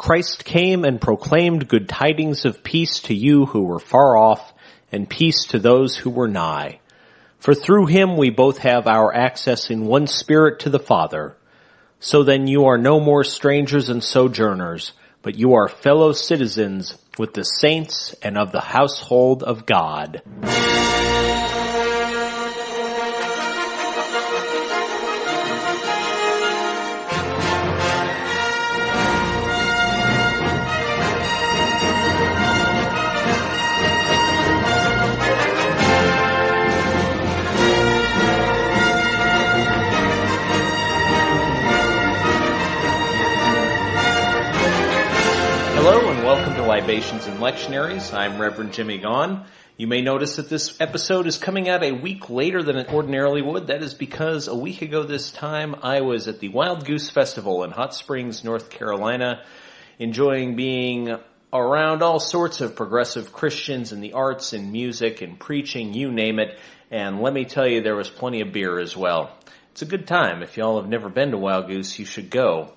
Christ came and proclaimed good tidings of peace to you who were far off, and peace to those who were nigh. For through him we both have our access in one Spirit to the Father. So then you are no more strangers and sojourners, but you are fellow citizens with the saints and of the household of God. Libations and Lectionaries. I'm Reverend Jimmy Gaughan. You may notice that this episode is coming out a week later than it ordinarily would. That is because a week ago this time I was at the Wild Goose Festival in Hot Springs, North Carolina, enjoying being around all sorts of progressive Christians in the arts and music and preaching, you name it. And let me tell you, there was plenty of beer as well. It's a good time. If y'all have never been to Wild Goose, you should go.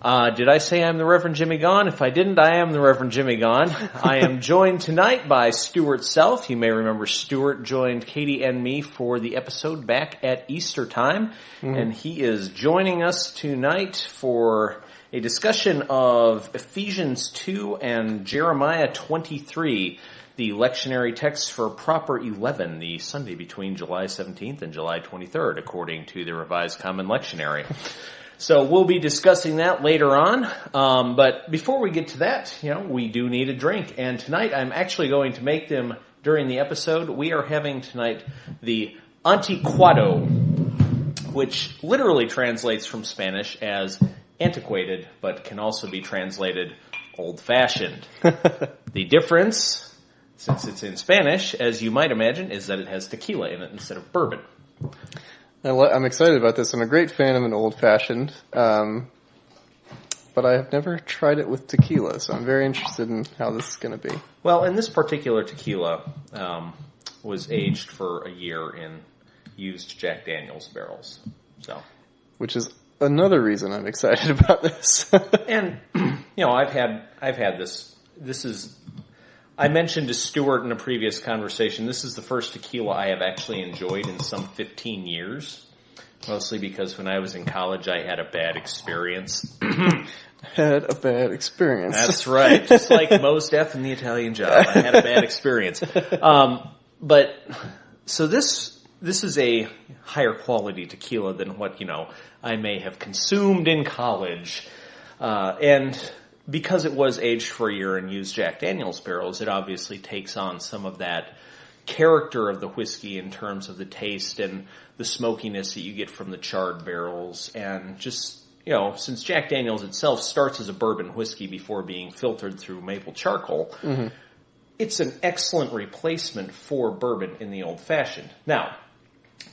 Did I say I'm the Reverend Jimmy Gaughan? If I didn't, I am the Reverend Jimmy Gaughan. I am joined tonight by Stewart Self. You may remember Stewart joined Katie and me for the episode back at Easter time. And he is joining us tonight for a discussion of Ephesians 2 and Jeremiah 23, the lectionary texts for Proper 11, the Sunday between July 17th and July 23rd, according to the Revised Common Lectionary. So we'll be discussing that later on. But before we get to that, we do need a drink. And tonight I'm actually going to make them during the episode. We are having tonight the Anticuado, which literally translates from Spanish as antiquated, but can also be translated old-fashioned. The difference, since it's in Spanish, as you might imagine, is that it has tequila in it instead of bourbon. I'm excited about this. I'm a great fan of an old-fashioned, but I have never tried it with tequila, so I'm very interested in how this is going to be. Well, and this particular tequila was aged for a year in used Jack Daniel's barrels. Which is another reason I'm excited about this. And, I've had this. This is... I mentioned to Stewart in a previous conversation, this is the first tequila I have actually enjoyed in some 15 years. Mostly because when I was in college, I had a bad experience. That's right. Just like most F in the Italian job. I had a bad experience. But, so this is a higher quality tequila than what, I may have consumed in college. And because it was aged for a year in used Jack Daniel's barrels, it obviously takes on some of that character of the whiskey in terms of the taste and the smokiness that you get from the charred barrels. And just, since Jack Daniel's itself starts as a bourbon whiskey before being filtered through maple charcoal, it's an excellent replacement for bourbon in the old-fashioned. Now,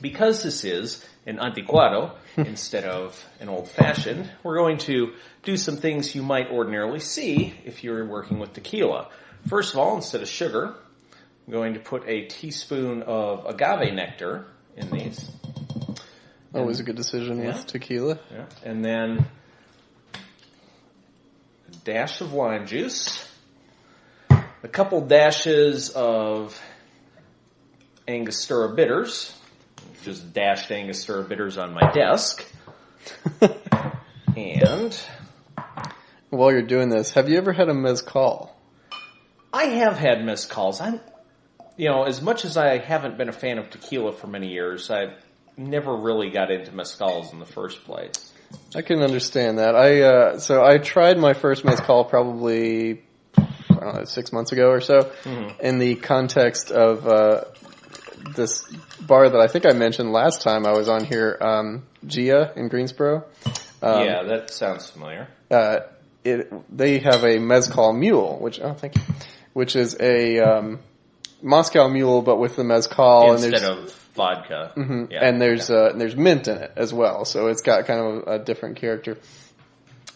because this is an Anticuado instead of an old-fashioned, we're going to do some things you might ordinarily see if you're working with tequila. First of all, instead of sugar, I'm going to put a teaspoon of agave nectar in these. Always a good decision with tequila. Yeah. And then a dash of lime juice, a couple dashes of Angostura bitters. Just dashed Angostura bitters on my desk. And while you're doing this, have you ever had a mezcal? I have had mezcals. As much as I haven't been a fan of tequila for many years, I never really got into mezcals in the first place. I can understand that. I tried my first mezcal probably 6 months ago or so, in the context of this bar that I think I mentioned last time I was on here, Gia in Greensboro. Yeah, that sounds familiar. They have a mezcal mule, which is a Moscow mule, but with the mezcal instead of vodka. Yeah, and there's mint in it as well, so it's got kind of a different character.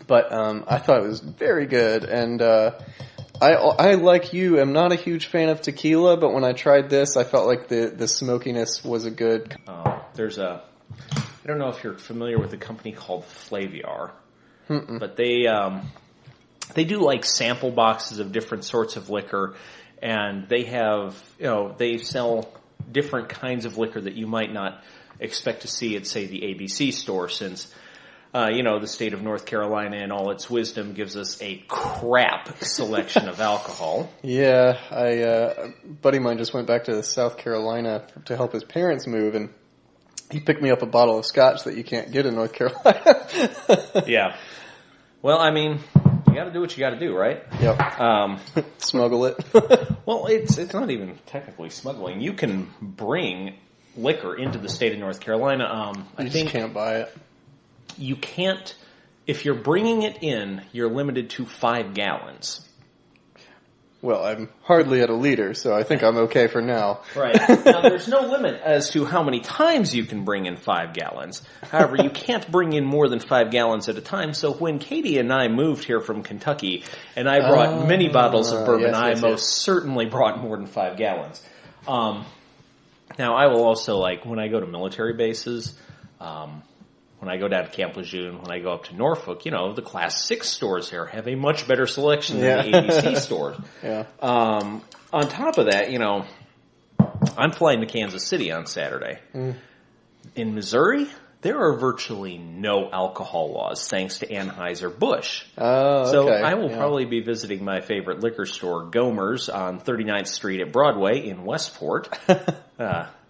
But I thought it was very good, and I like you, am not a huge fan of tequila, but when I tried this, I felt like the smokiness was a good. I don't know if you're familiar with a company called Flaviar, but they they do like sample boxes of different sorts of liquor, and they have, they sell different kinds of liquor that you might not expect to see at, say, the ABC store, since, the state of North Carolina in all its wisdom gives us a crap selection of alcohol. Yeah, a buddy of mine just went back to South Carolina to help his parents move, and he picked me up a bottle of scotch that you can't get in North Carolina. Yeah. Well, I mean, you got to do what you got to do, right? Yep. Smuggle it. Well, it's not even technically smuggling. You can bring liquor into the state of North Carolina. I think can't buy it. You can't. If you're bringing it in, you're limited to 5 gallons. Well, I'm hardly at a liter, so I think I'm okay for now. Right. Now, there's no limit as to how many times you can bring in 5 gallons. However, you can't bring in more than 5 gallons at a time. So when Katie and I moved here from Kentucky, and I brought many bottles of bourbon, I most certainly brought more than 5 gallons. Now, I will also, when I go to military bases, when I go down to Camp Lejeune, when I go up to Norfolk, the Class 6 stores here have a much better selection than the ABC stores. Yeah. On top of that, I'm flying to Kansas City on Saturday. Mm. In Missouri, there are virtually no alcohol laws, thanks to Anheuser-Busch. Oh, okay. So I will probably be visiting my favorite liquor store, Gomer's, on 39th Street at Broadway in Westport.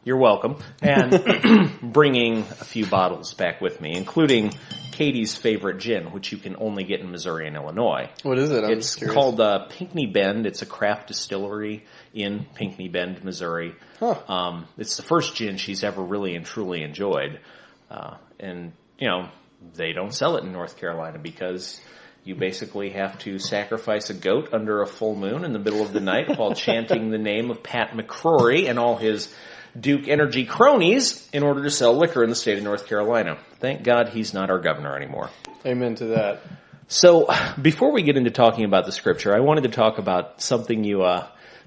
You're welcome. And bringing a few bottles back with me, including Katie's favorite gin, which you can only get in Missouri and Illinois. What is it? It's called Pinckney Bend. It's a craft distillery in Pinckney Bend, Missouri. Huh. It's the first gin she's ever really and truly enjoyed. And they don't sell it in North Carolina because you basically have to sacrifice a goat under a full moon in the middle of the night while chanting the name of Pat McCrory and all his Duke Energy cronies in order to sell liquor in the state of North Carolina. Thank God he's not our governor anymore. Amen to that. So, before we get into talking about the scripture, I wanted to talk about something you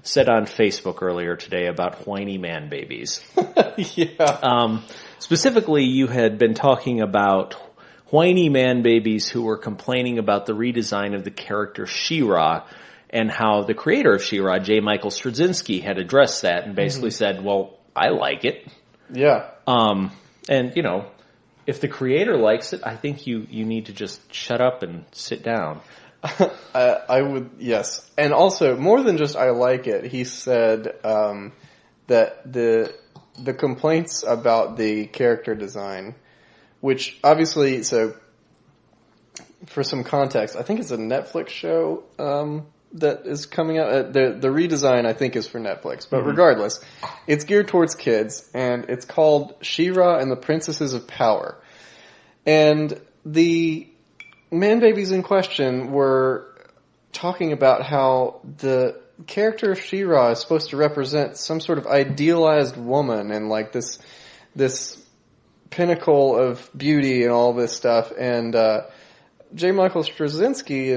said on Facebook earlier today about whiny man babies. Yeah. Specifically, you had been talking about whiny man babies who were complaining about the redesign of the character She-Ra, and how the creator of She-Ra, J. Michael Straczynski, had addressed that and basically said, well, I like it. Yeah. And, if the creator likes it, I think you need to just shut up and sit down. I would, yes. And also, more than just I like it, he said that the complaints about the character design, which obviously, so for some context, I think it's a Netflix show that is coming out. The redesign, I think, is for Netflix. But regardless, it's geared towards kids, and it's called She-Ra and the Princesses of Power. And the man-babies in question were talking about how the character of She-Ra is supposed to represent some sort of idealized woman and this pinnacle of beauty and all this stuff. And J. Michael Straczynski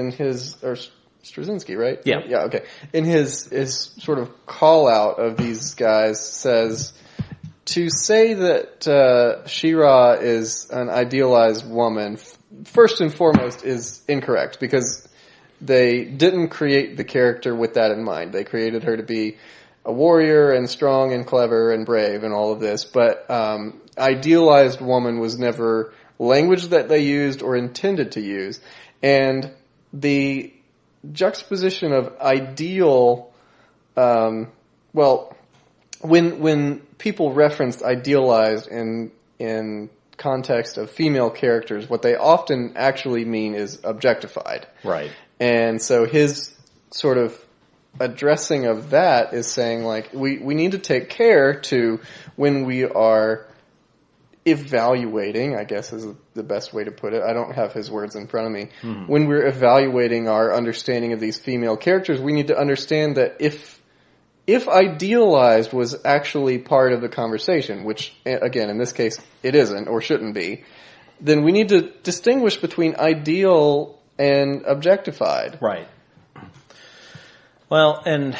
Straczynski, right? Yeah. Yeah, okay. In his sort of call out of these guys says, to say that She-Ra is an idealized woman, first and foremost, is incorrect, because they didn't create the character with that in mind. They created her to be a warrior and strong and clever and brave and all of this, but idealized woman was never language that they used or intended to use. And the juxtaposition of ideal, when people referenced idealized in context of female characters, what they often actually mean is objectified. Right. And so his sort of addressing of that is saying, we need to take care to, when we are evaluating, I guess is the best way to put it. I don't have his words in front of me. Mm-hmm. When we're evaluating our understanding of these female characters, we need to understand that if idealized was actually part of the conversation, which, again, in this case, it isn't or shouldn't be, then we need to distinguish between ideal and objectified. Right. Well, and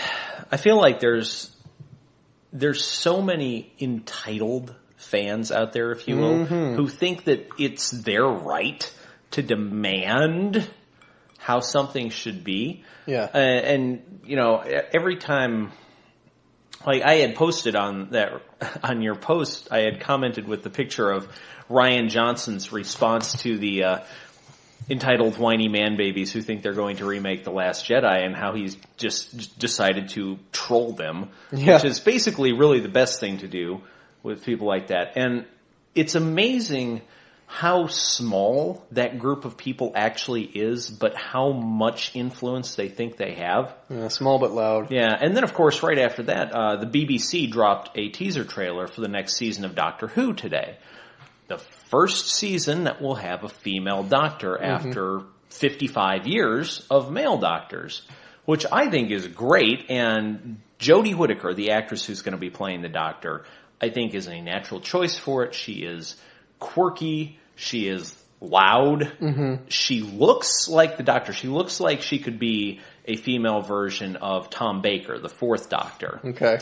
I feel like there's so many entitled fans out there, if you will, who think that it's their right to demand how something should be. Yeah. And you know, every time, like I had posted on your post, I had commented with the picture of Rian Johnson's response to the entitled Whiny Man Babies who think they're going to remake The Last Jedi, and how he's just decided to troll them, which is basically really the best thing to do with people like that. And it's amazing how small that group of people actually is, but how much influence they think they have. Yeah, small but loud. Yeah, and then of course right after that, the BBC dropped a teaser trailer for the next season of Doctor Who today. The first season that will have a female doctor after 55 years of male doctors, which I think is great. And Jodie Whittaker, the actress who's going to be playing the doctor, I think is a natural choice for it. She is quirky. She is loud. She looks like the doctor. She looks like she could be a female version of Tom Baker, the fourth Doctor. Okay.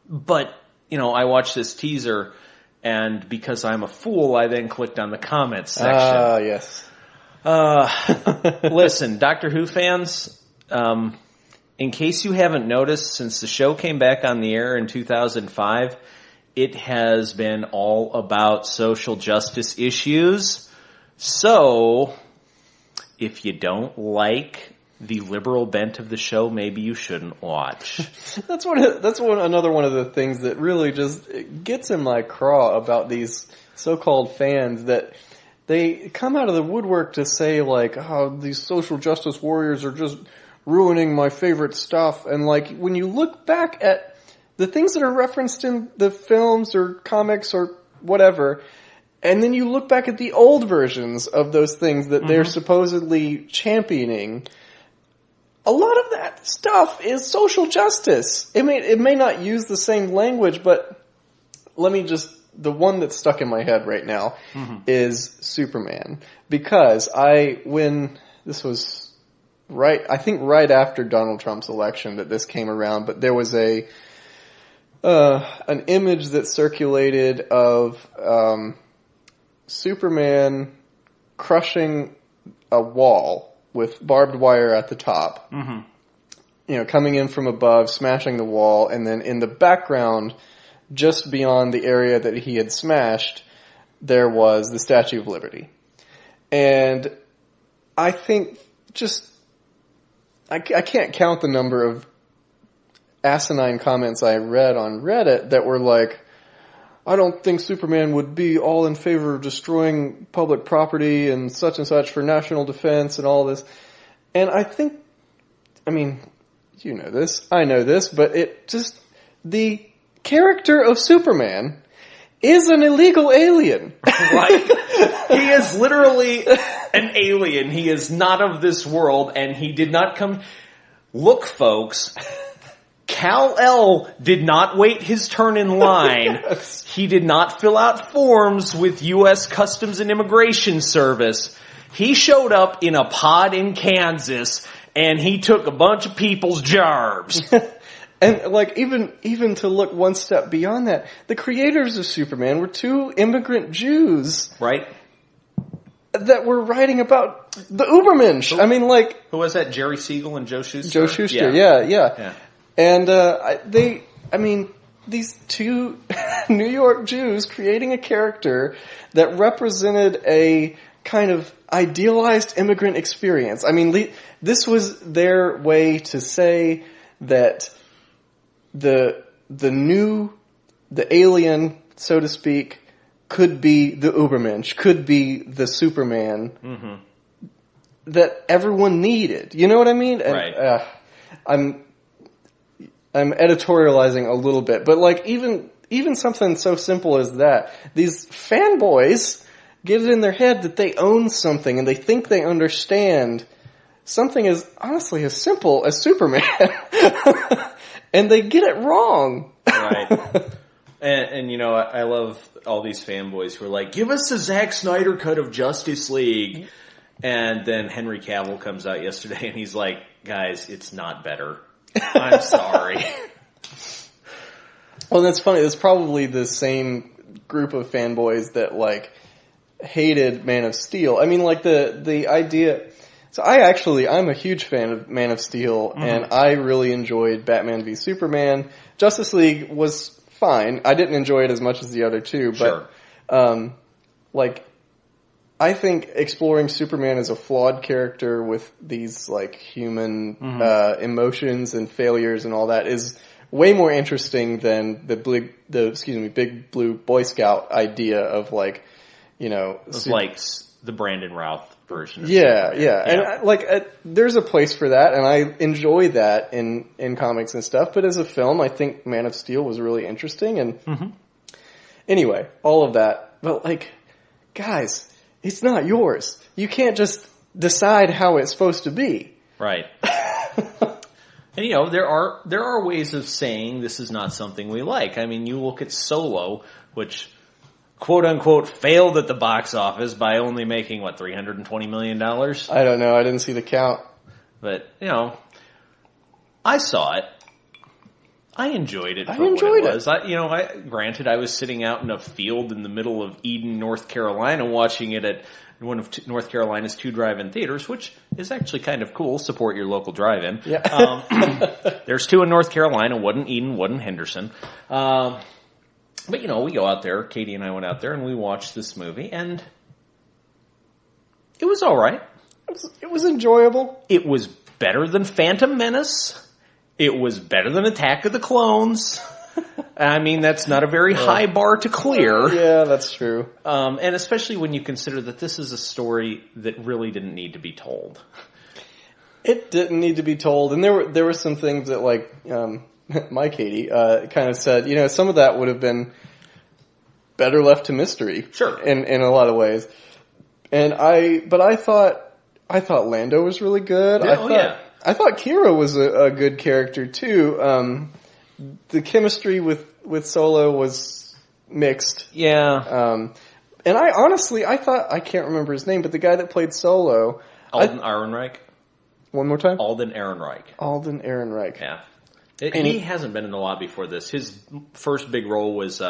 But, you know, I watched this teaser, and because I'm a fool, I then clicked on the comments section. Yes. Listen, Doctor Who fans, in case you haven't noticed, since the show came back on the air in 2005, it has been all about social justice issues. So, if you don't like the liberal bent of the show, maybe you shouldn't watch. That's another one of the things that really just gets in my craw about these so-called fans, that they come out of the woodwork to say, like, oh, these social justice warriors are just ruining my favorite stuff. And, like, when you look back at the things that are referenced in the films or comics or whatever, and then you look back at the old versions of those things that they're supposedly championing, a lot of that stuff is social justice. It may not use the same language, but the one that's stuck in my head right now is Superman. Because this was I think right after Donald Trump's election that this came around, but there was an image that circulated of Superman crushing a wall with barbed wire at the top. You know, coming in from above, smashing the wall, and then in the background, just beyond the area that he had smashed, there was the Statue of Liberty. And I think I can't count the number of asinine comments I read on Reddit that were like, I don't think Superman would be all in favor of destroying public property and such for national defense and all this. And you know this, I know this, but the character of Superman is an illegal alien. Right? He is literally an alien. He is not of this world, and he did not come... Look, folks... Kal-El did not wait his turn in line. Yes. He did not fill out forms with U.S. Customs and Immigration Service. He showed up in a pod in Kansas, and he took a bunch of people's jarbs. And like even to look one step beyond that, the creators of Superman were two immigrant Jews, right? That were writing about the Ubermensch. Who was that? Jerry Siegel and Joe Shuster. Joe Shuster, yeah. And these two New York Jews creating a character that represented a kind of idealized immigrant experience. I mean, this was their way to say that the alien, so to speak, could be the Ubermensch, could be the Superman that everyone needed. You know what I mean? Right. And, I'm editorializing a little bit, but like even something so simple as that, these fanboys get it in their head that they own something and they think they understand something as honestly as simple as Superman, and they get it wrong. Right. And you know, I love all these fanboys who are like, give us the Zack Snyder cut of Justice League. And then Henry Cavill comes out yesterday and he's like, guys, it's not better. I'm sorry. Well, that's funny. It's probably the same group of fanboys that like hated Man of Steel. I mean, like the idea. So I'm a huge fan of Man of Steel, and I really enjoyed Batman v Superman. Justice League was fine. I didn't enjoy it as much as the other two, but I think exploring Superman as a flawed character with these like human emotions and failures and all that is way more interesting than the Big Blue Boy Scout idea of like, you know, it's like the Brandon Routh version. Yeah. And there's a place for that, and I enjoy that in comics and stuff. But as a film, I think Man of Steel was really interesting. And anyway, all of that. But like, guys, it's not yours. You can't just decide how it's supposed to be. Right. And you know, there are ways of saying this is not something we like. I mean, you look at Solo, which quote unquote failed at the box office by only making $320 million. I don't know. I didn't see the count. But you know, I saw it. I enjoyed it. I enjoyed it. Granted, I was sitting out in a field in the middle of Eden, North Carolina, watching it at one of North Carolina's 2 drive-in theaters, which is actually kind of cool. Support your local drive-in. Yeah. There's 2 in North Carolina. One in Eden, one in Henderson. But, you know, we go out there, Katie and I went out there, and we watched this movie, and it was all right. It was enjoyable. It was better than Phantom Menace. It was better than Attack of the Clones. I mean, that's not a very high bar to clear. Yeah, that's true. And especially when you consider that this is a story that really didn't need to be told. It didn't need to be told, and there were some things that, like, my Katie kind of said, you know, some of that would have been better left to mystery. Sure. In a lot of ways. And I thought Lando was really good. Yeah, I thought Kira was a good character too. The chemistry with Solo was mixed. Yeah. And I thought, I can't remember his name, but the guy that played Solo. Alden Ehrenreich. One more time? Alden Ehrenreich. Alden Ehrenreich. Yeah. He hasn't been in a lot before this. His first big role was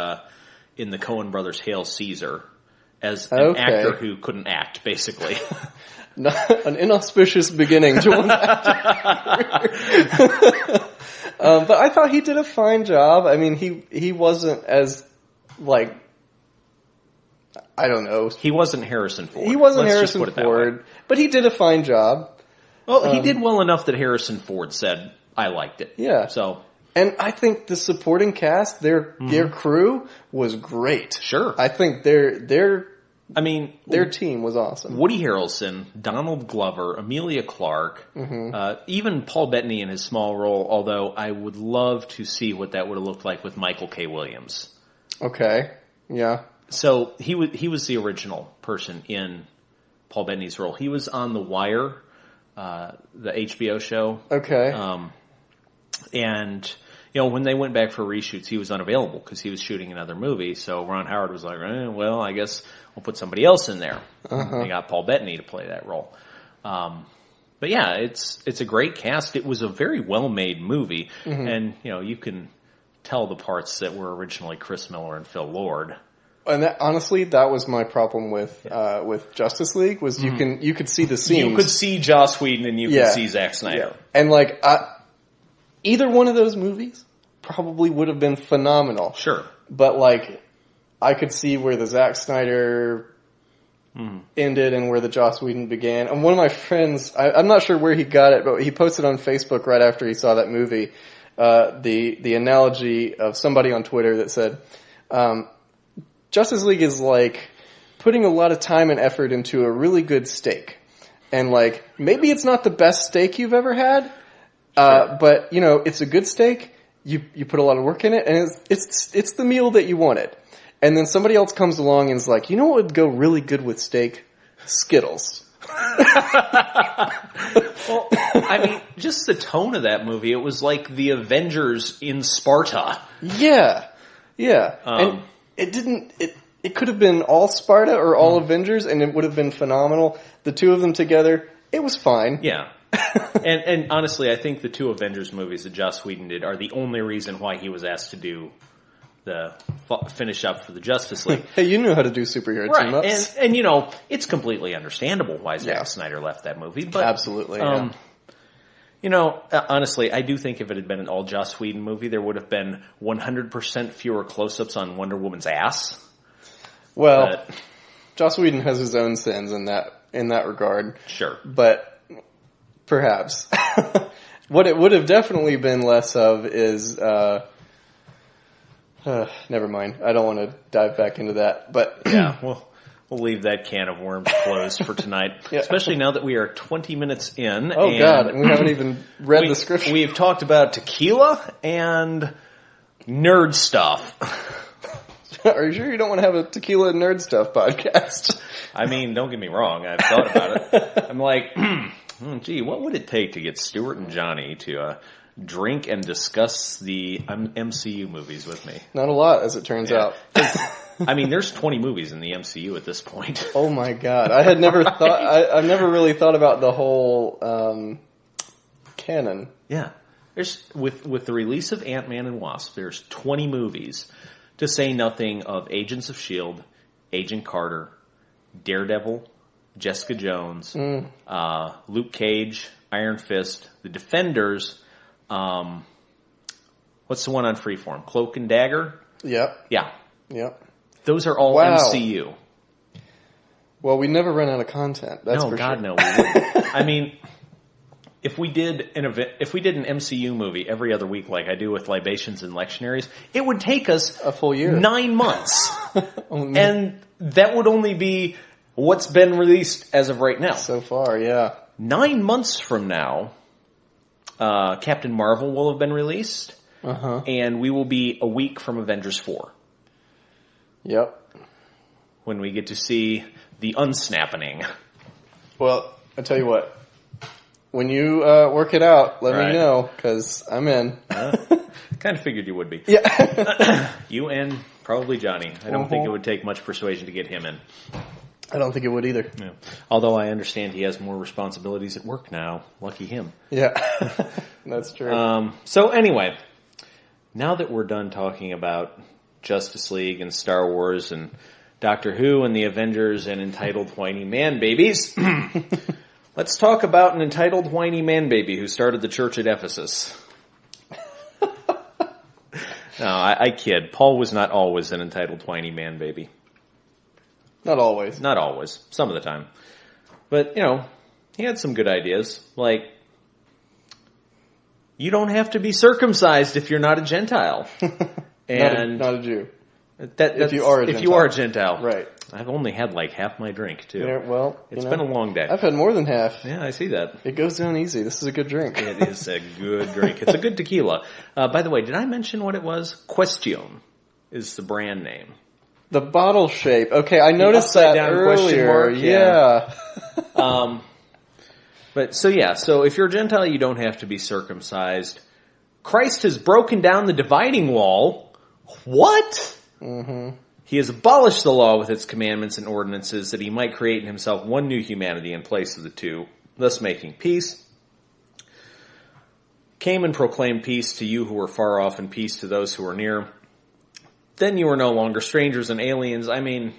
in the Coen Brothers' Hail Caesar as an actor who couldn't act, basically. An inauspicious beginning to one's acting career. But I thought he did a fine job. I mean, he wasn't as, like, I don't know. He wasn't Harrison Ford. He wasn't Harrison Ford, but he did a fine job. Well, he did well enough that Harrison Ford said, I liked it. Yeah. So, and I think the supporting cast, their crew was great. Sure. I think their team was awesome. Woody Harrelson, Donald Glover, Emilia Clarke, even Paul Bettany in his small role, although I would love to see what that would have looked like with Michael K. Williams. Okay. Yeah. So he was the original person in Paul Bettany's role. He was on The Wire, the HBO show. Okay. And, you know, when they went back for reshoots, he was unavailable because he was shooting another movie. So Ron Howard was like, well, I guess we'll put somebody else in there. They got Paul Bettany to play that role. But yeah, it's a great cast. It was a very well-made movie. And, you know, you can tell the parts that were originally Chris Miller and Phil Lord. And honestly, that was my problem with Justice League, was you could see the scenes. You could see Joss Whedon and you could see Zack Snyder. Yeah. And like, either one of those movies probably would have been phenomenal. Sure. But like, I could see where the Zack Snyder ended and where the Joss Whedon began. And one of my friends, I'm not sure where he got it, but he posted on Facebook right after he saw that movie, the analogy of somebody on Twitter that said, Justice League is like putting a lot of time and effort into a really good steak. And like, maybe it's not the best steak you've ever had, but you know, it's a good steak. You put a lot of work in it, and it's the meal that you wanted. And then somebody else comes along and is like, you know what would go really good with steak? Skittles. Well, I mean, just the tone of that movie, it was like the Avengers in Sparta. Yeah. Yeah. And it could have been all Sparta or all Avengers, and it would have been phenomenal. The two of them together, it was fine. Yeah. and honestly, I think the two Avengers movies that Joss Whedon did are the only reason why he was asked to do finish up for the Justice League. Hey, you knew how to do superhero team-ups. And you know, it's completely understandable why Zack Snyder left that movie. But, absolutely, you know, honestly, I do think if it had been an all Joss Whedon movie, there would have been 100% fewer close-ups on Wonder Woman's ass. Well, Joss Whedon has his own sins in that regard. Sure. But perhaps. What it would have definitely been less of is... never mind. I don't want to dive back into that. But yeah, we'll leave that can of worms closed for tonight. Yeah. Especially now that we are 20 minutes in. Oh, God. And we haven't even read the script. We've talked about tequila and nerd stuff. Are you sure you don't want to have a tequila and nerd stuff podcast? I mean, don't get me wrong. I've thought about it. I'm like, gee, what would it take to get Stewart and Johnny to drink and discuss the MCU movies with me? Not a lot, as it turns out. I mean, there's 20 movies in the MCU at this point. Oh my God. I had never thought, I've never really thought about the whole, canon. Yeah. There's, with the release of Ant-Man and Wasp, there's 20 movies, to say nothing of Agents of S.H.I.E.L.D., Agent Carter, Daredevil, Jessica Jones, Luke Cage, Iron Fist, The Defenders, what's the one on Freeform? Cloak and Dagger? Yep. Yeah. Yep. Those are all MCU. Well, we never run out of content. That's for God, sure. No, we wouldn't. I mean, if we did an MCU movie every other week, like I do with Libations and Lectionaries, it would take us a full year, 9 months, and that would only be what's been released as of right now. So far, yeah. 9 months from now, Captain Marvel will have been released, and we will be a week from Avengers 4. Yep. When we get to see the unsnapping. Well, I tell you what. When you work it out, let me know, because I'm in. Kind of figured you would be. Yeah. You and probably Johnny. I don't think it would take much persuasion to get him in. I don't think it would either. Yeah. Although I understand he has more responsibilities at work now. Lucky him. Yeah. That's true. So anyway, now that we're done talking about Justice League and Star Wars and Doctor Who and the Avengers and entitled whiny man babies, let's talk about an entitled whiny man baby who started the church at Ephesus. No, I kid. Paul was not always an entitled whiny man baby. Not always. Not always. Some of the time. But, you know, he had some good ideas. Like, you don't have to be circumcised if you're not a Gentile. And not a Jew. If you are a Gentile. Right. I've only had like half my drink, too. Yeah, well, it's been a long day. I've had more than half. Yeah, I see that. It goes down easy. This is a good drink. It is a good drink. It's a good tequila. By the way, did I mention what it was? Cuestion is the brand name. The bottle shape. Okay, I noticed that earlier. Yeah. So if you're a Gentile, you don't have to be circumcised. Christ has broken down the dividing wall. What? Mm-hmm. He has abolished the law with its commandments and ordinances that he might create in himself one new humanity in place of the two, thus making peace. Came and proclaimed peace to you who are far off and peace to those who are near. Then you are no longer strangers and aliens. I mean,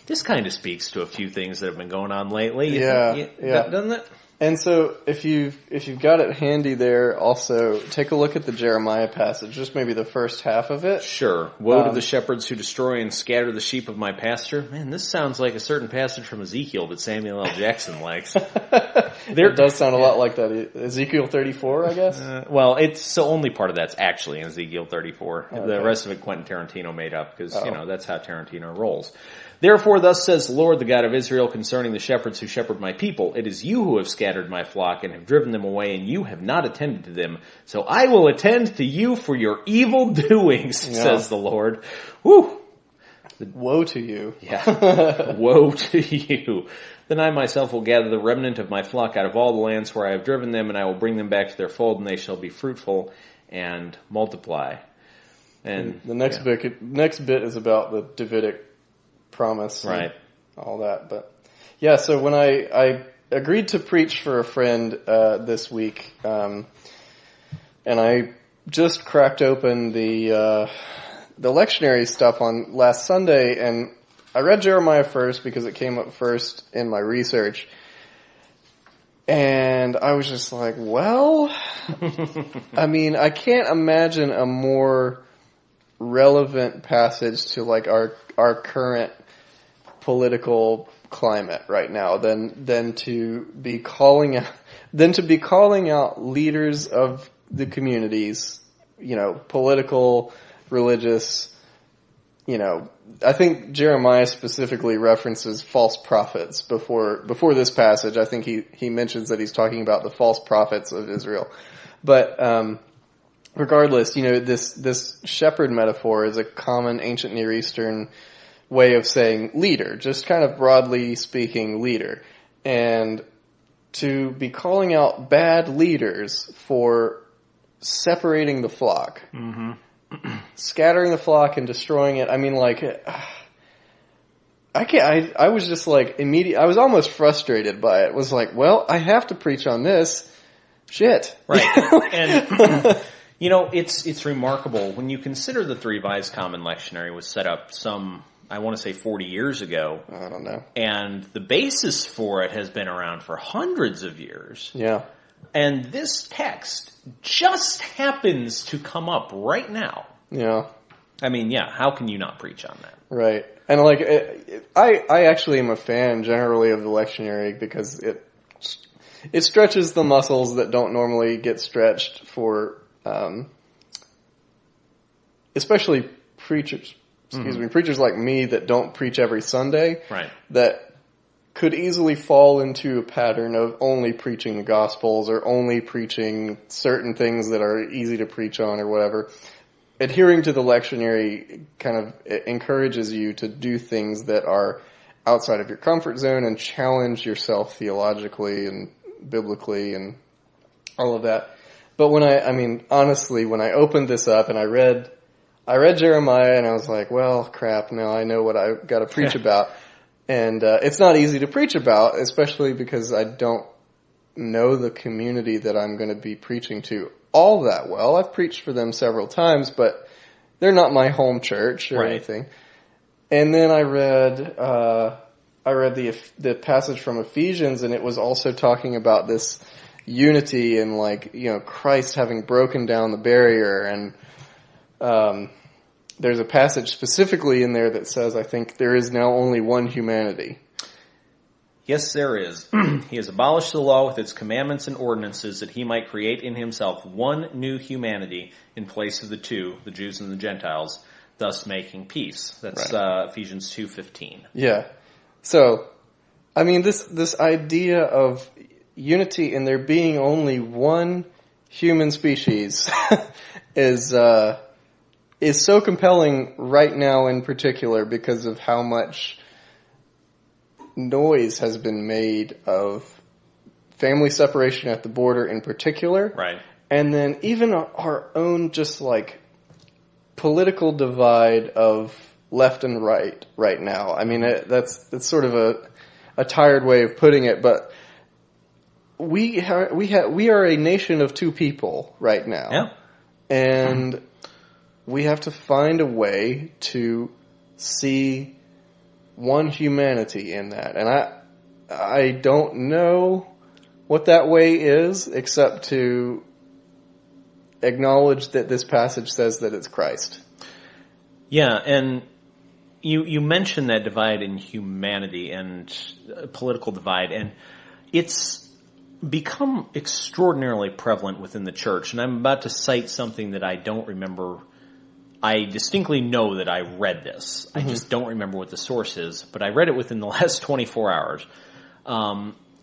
this kind of speaks to a few things that have been going on lately. Yeah. Doesn't it? And so if you've got it handy there, also take a look at the Jeremiah passage, just maybe the first half of it. Sure. Woe to the shepherds who destroy and scatter the sheep of my pasture. Man, this sounds like a certain passage from Ezekiel that Samuel L. Jackson likes. It does sound a lot like that. Ezekiel 34, I guess? Well, it's the only part of that's actually in Ezekiel 34. Okay. The rest of it Quentin Tarantino made up because, that's how Tarantino rolls. Therefore, thus says the Lord, the God of Israel, concerning the shepherds who shepherd my people, it is you who have scattered my flock and have driven them away, and you have not attended to them. So I will attend to you for your evil doings, says the Lord. Whew. Woe to you. Yeah. Woe to you. Then I myself will gather the remnant of my flock out of all the lands where I have driven them, and I will bring them back to their fold, and they shall be fruitful and multiply. And the next bit is about the Davidic promise, right? All that, but yeah. So when I agreed to preach for a friend this week, and I just cracked open the lectionary stuff on last Sunday, and I read Jeremiah first because it came up first in my research. And I was just like, well, I mean, I can't imagine a more relevant passage to like our current political climate right now than to be calling out leaders of the communities, political, religious, I think Jeremiah specifically references false prophets before this passage. I think he mentions that he's talking about the false prophets of Israel. But regardless, this shepherd metaphor is a common ancient Near Eastern way of saying leader, just kind of broadly speaking leader. And to be calling out bad leaders for separating the flock, scattering the flock and destroying it. I mean, like, I was just like I was almost frustrated by it. It was like, well, I have to preach on this. Shit. Right. And, it's remarkable when you consider the Three Revised Common Lectionary was set up I want to say 40 years ago. I don't know. And the basis for it has been around for hundreds of years. Yeah. And this text just happens to come up right now. Yeah. I mean, yeah, how can you not preach on that? Right. And like, I actually am a fan generally of the lectionary because it stretches the muscles that don't normally get stretched for, especially preachers. Preachers like me that don't preach every Sunday. Right. That could easily fall into a pattern of only preaching the Gospels or only preaching certain things that are easy to preach on or whatever. Adhering to the lectionary kind of encourages you to do things that are outside of your comfort zone and challenge yourself theologically and biblically and all of that. But honestly, when I opened this up and I read Jeremiah and I was like, well, crap, now I know what I got to preach about. And it's not easy to preach about, especially because I don't know the community that I'm going to be preaching to all that well. I've preached for them several times, but they're not my home church or anything. And then I read the passage from Ephesians, and it was also talking about this unity and Christ having broken down the barrier. And there's a passage specifically in there that says, I think there is now only one humanity. Yes, there is. He has abolished the law with its commandments and ordinances that he might create in himself one new humanity in place of the two, the Jews and the Gentiles, thus making peace. That's Ephesians 2:15. Yeah. So, I mean, this idea of unity and there being only one human species is so compelling right now in particular because of how much noise has been made of family separation at the border in particular. Right. And then even our own just like political divide of left and right now. I mean, that's sort of a tired way of putting it, but we are a nation of two people right now. Yeah. And we have to find a way to see one humanity in that. And I don't know what that way is, except to acknowledge that this passage says that it's Christ. Yeah, and you mentioned that divide in humanity and political divide, and it's become extraordinarily prevalent within the church. And I'm about to cite something that I don't remember. I distinctly know that I read this. I just don't remember what the source is, but I read it within the last 24 hours.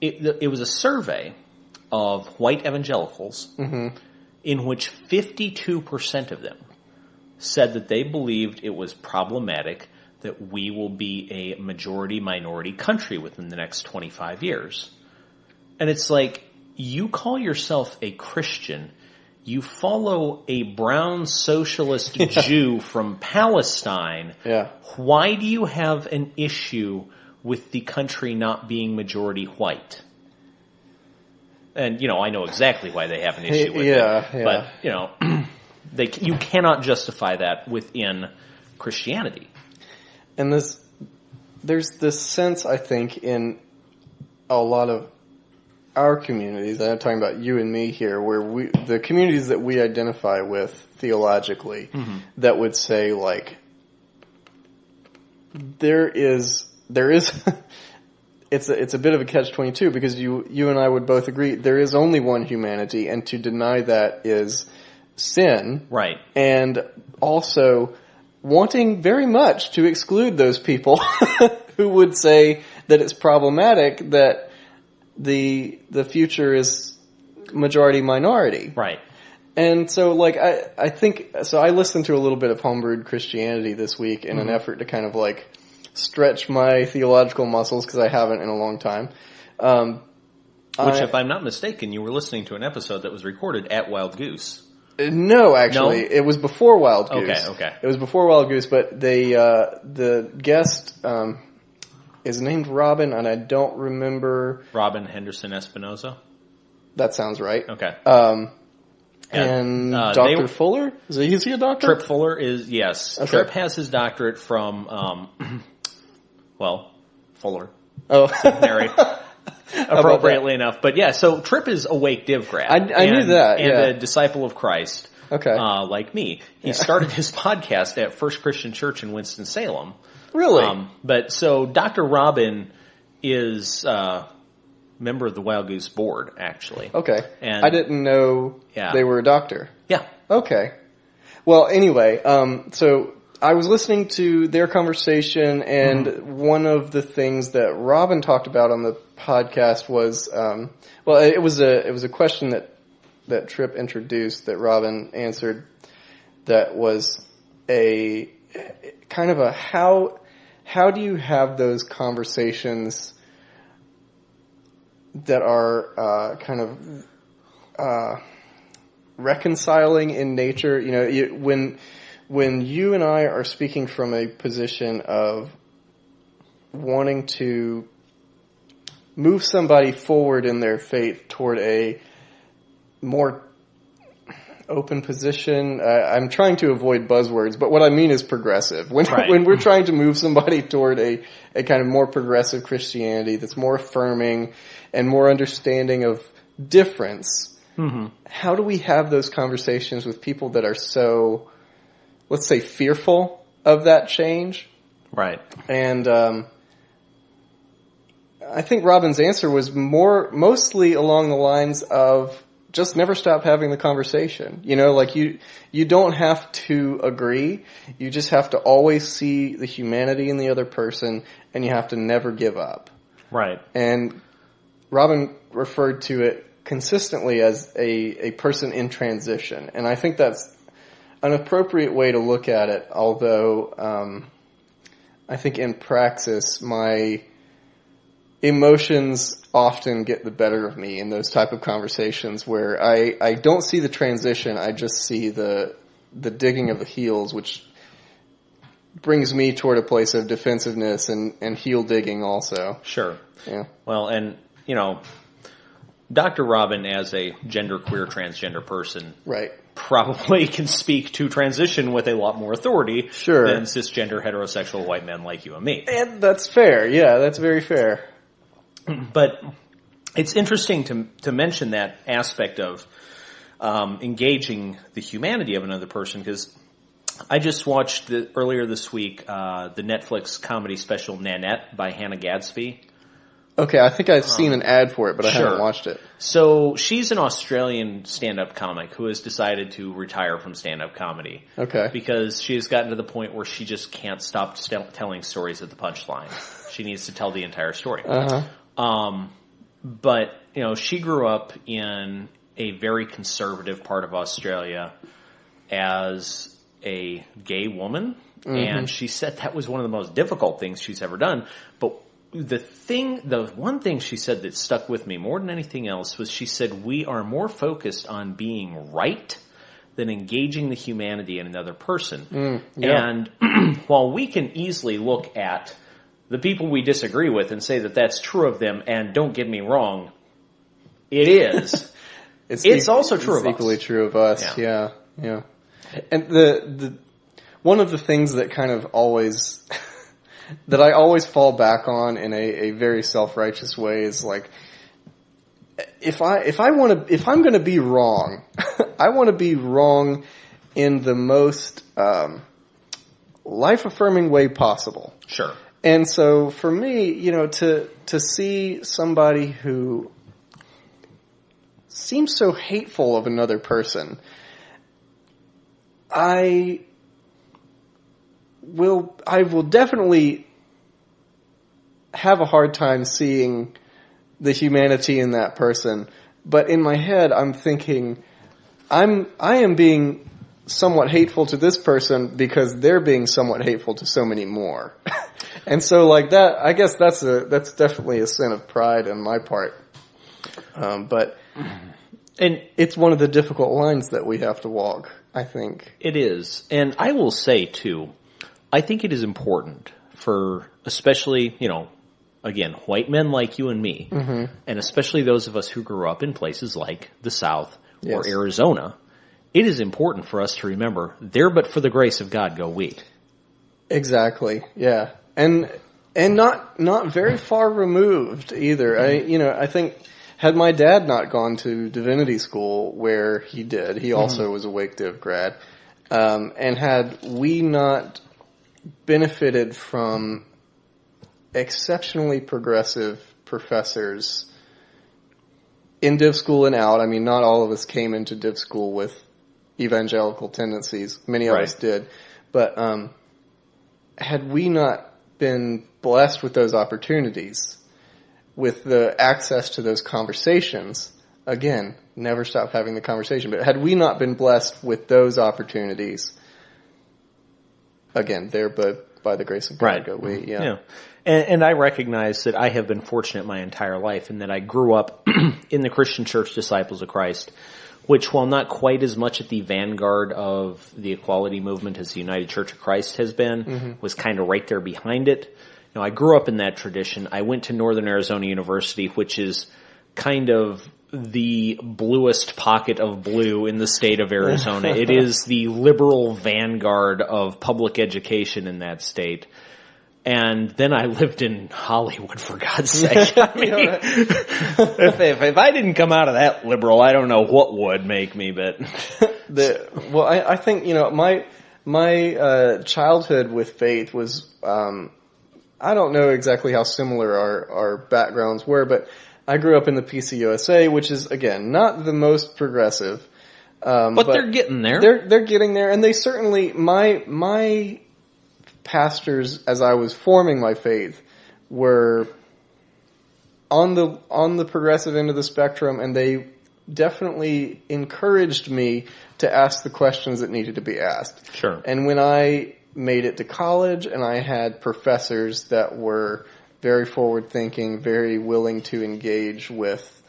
It was a survey of white evangelicals in which 52% of them said that they believed it was problematic that we will be a majority-minority country within the next 25 years. And it's like, you call yourself a Christian, you follow a brown socialist Jew from Palestine. Yeah. Why do you have an issue with the country not being majority white? And, I know exactly why they have an issue with it. Yeah. But, You cannot justify that within Christianity. And there's this sense, I think, in a lot of our communities, I'm talking about you and me here, where the communities that we identify with theologically, that would say, like, there is it's a bit of a catch-22, because you and I would both agree there is only one humanity, and to deny that is sin. Right. And also wanting very much to exclude those people who would say that it's problematic that the future is majority minority. Right. And so, like, I think, so I listened to a little bit of Homebrewed Christianity this week in an effort to kind of, like, stretch my theological muscles, because I haven't in a long time. Which, if I'm not mistaken, you were listening to an episode that was recorded at Wild Goose. No, actually. No? It was before Wild Goose. Okay. It was before Wild Goose, but the guest is named Robin, and I don't remember... Robin Henderson Espinoza? That sounds right. Okay. And Dr. Fuller? Is he a doctor? Trip Fuller is, yes. Okay. Trip has his doctorate from, Fuller. Oh. Married. Appropriately enough. But yeah, so Trip is awake div grad. I knew that, And yeah. a disciple of Christ. Okay. Like me. He started his podcast at First Christian Church in Winston-Salem. Really? But so Dr. Robin is member of the Wild Goose board, actually. Okay. And I didn't know they were a doctor. Yeah. Okay. Well, anyway, so I was listening to their conversation, and one of the things that Robin talked about on the podcast was, it was a question that Tripp introduced that Robin answered, that was a kind of a how do you have those conversations that are kind of reconciling in nature? You know, when you and I are speaking from a position of wanting to move somebody forward in their faith toward a more open position, I'm trying to avoid buzzwords, but what I mean is progressive. When we're trying to move somebody toward a kind of more progressive Christianity that's more affirming and more understanding of difference, how do we have those conversations with people that are so, let's say, fearful of that change? Right. And I think Robin's answer was mostly along the lines of just never stop having the conversation. You know, like you don't have to agree. You just have to always see the humanity in the other person, and you have to never give up. Right. And Robin referred to it consistently as a person in transition. And I think that's an appropriate way to look at it, although I think in praxis my emotions often get the better of me in those type of conversations where I don't see the transition, I just see the digging of the heels, which brings me toward a place of defensiveness and heel digging also. Sure. Yeah. Well, and, you know, Dr. Robin, as a genderqueer transgender person, right, probably can speak to transition with a lot more authority than cisgender heterosexual white men like you and me. And that's fair. Yeah, that's very fair. But it's interesting to mention that aspect of engaging the humanity of another person, because I just watched earlier this week the Netflix comedy special Nanette by Hannah Gadsby. Okay, I think I've seen an ad for it, but I haven't watched it. So she's an Australian stand-up comic who has decided to retire from stand-up comedy. Okay. Because she has gotten to the point where she just can't stop telling stories at the punchline. She needs to tell the entire story. But, you know, she grew up in a very conservative part of Australia as a gay woman, and she said that was one of the most difficult things she's ever done. But the one thing she said that stuck with me more than anything else was she said, we are more focused on being right than engaging the humanity in another person. And while we can easily look at the people we disagree with and say that that's true of them, and don't get me wrong, it is. It's also true of us. It's equally true of us, yeah. And the one of the things that kind of always that I always fall back on in a very self-righteous way is like, if I'm going to be wrong, I want to be wrong in the most life-affirming way possible. Sure. And so for me, to see somebody who seems so hateful of another person, I will definitely have a hard time seeing the humanity in that person. But in my head, I'm thinking, I am being somewhat hateful to this person because they're being somewhat hateful to so many more. And so like that, I guess that's definitely a sin of pride on my part. But it's one of the difficult lines that we have to walk, I think. It is. And I will say, too, I think it is important for, especially, again, white men like you and me, and especially those of us who grew up in places like the South or Arizona, it is important for us to remember, there but for the grace of God go we. Exactly, yeah. And not very far removed either. I think had my dad not gone to divinity school where he did, he also was a Wake Div grad, and had we not benefited from exceptionally progressive professors in div school and out. I mean, not all of us came into div school with evangelical tendencies. Many of us did. But had we not been blessed with those opportunities, with the access to those conversations, again, never stop having the conversation, but had we not been blessed with those opportunities, again, there but by the grace of God go we. Yeah. And I recognize that I have been fortunate my entire life in that I grew up in the Christian Church Disciples of Christ, which, while not quite as much at the vanguard of the equality movement as the United Church of Christ has been, was kind of right there behind it. I grew up in that tradition. I went to Northern Arizona University, which is kind of the bluest pocket of blue in the state of Arizona. It is the liberal vanguard of public education in that state. And then I lived in Hollywood, for God's sake. I mean, if I didn't come out of that liberal, I don't know what would make me, but... I think, my childhood with faith was, I don't know exactly how similar our backgrounds were, but I grew up in the PCUSA, which is, again, not the most progressive. But they're getting there. They're getting there, and they certainly, my pastors, as I was forming my faith, were on the progressive end of the spectrum, and they definitely encouraged me to ask the questions that needed to be asked. Sure. And when I made it to college and I had professors that were very forward-thinking, very willing to engage with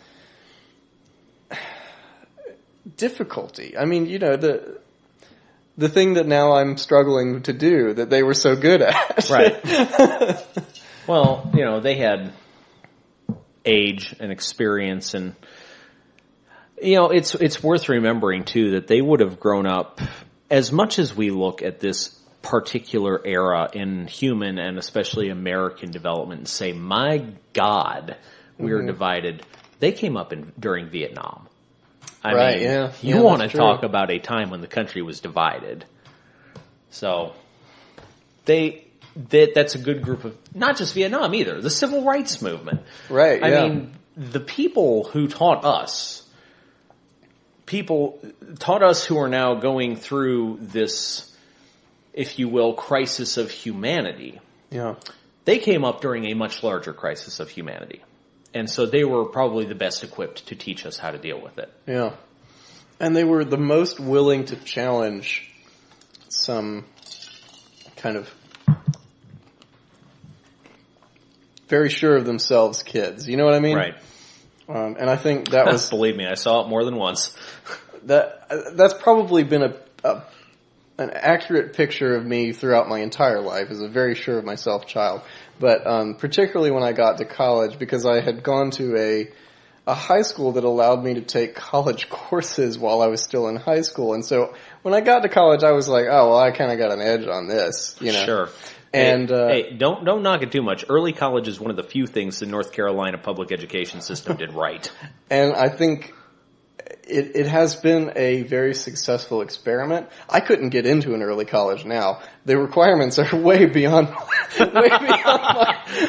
difficulty. I mean, the thing that now I'm struggling to do that they were so good at. Right. Well, they had age and experience, and it's worth remembering too that they would have grown up, as much as we look at this particular era in human and especially American development and say, my God, we are divided. They came up during Vietnam. I mean, you want to talk about a time when the country was divided. So that's a good group of, not just Vietnam either, the civil rights movement. Right. I mean, the people who taught us who are now going through this, if you will, crisis of humanity. Yeah. They came up during a much larger crisis of humanity. And so they were probably the best equipped to teach us how to deal with it. Yeah. And they were the most willing to challenge some kind of very sure of themselves kids. You know what I mean? Right. And I think that was... Believe me, I saw it more than once. That's probably been an accurate picture of me throughout my entire life as a very sure of myself child. But particularly when I got to college, because I had gone to a high school that allowed me to take college courses while I was still in high school. And so when I got to college, I was like, oh, well, I kind of got an edge on this, you know. Sure. And hey, don't knock it too much. Early college is one of the few things the North Carolina public education system did right. And I think it has been a very successful experiment. I couldn't get into an early college now. The requirements are way beyond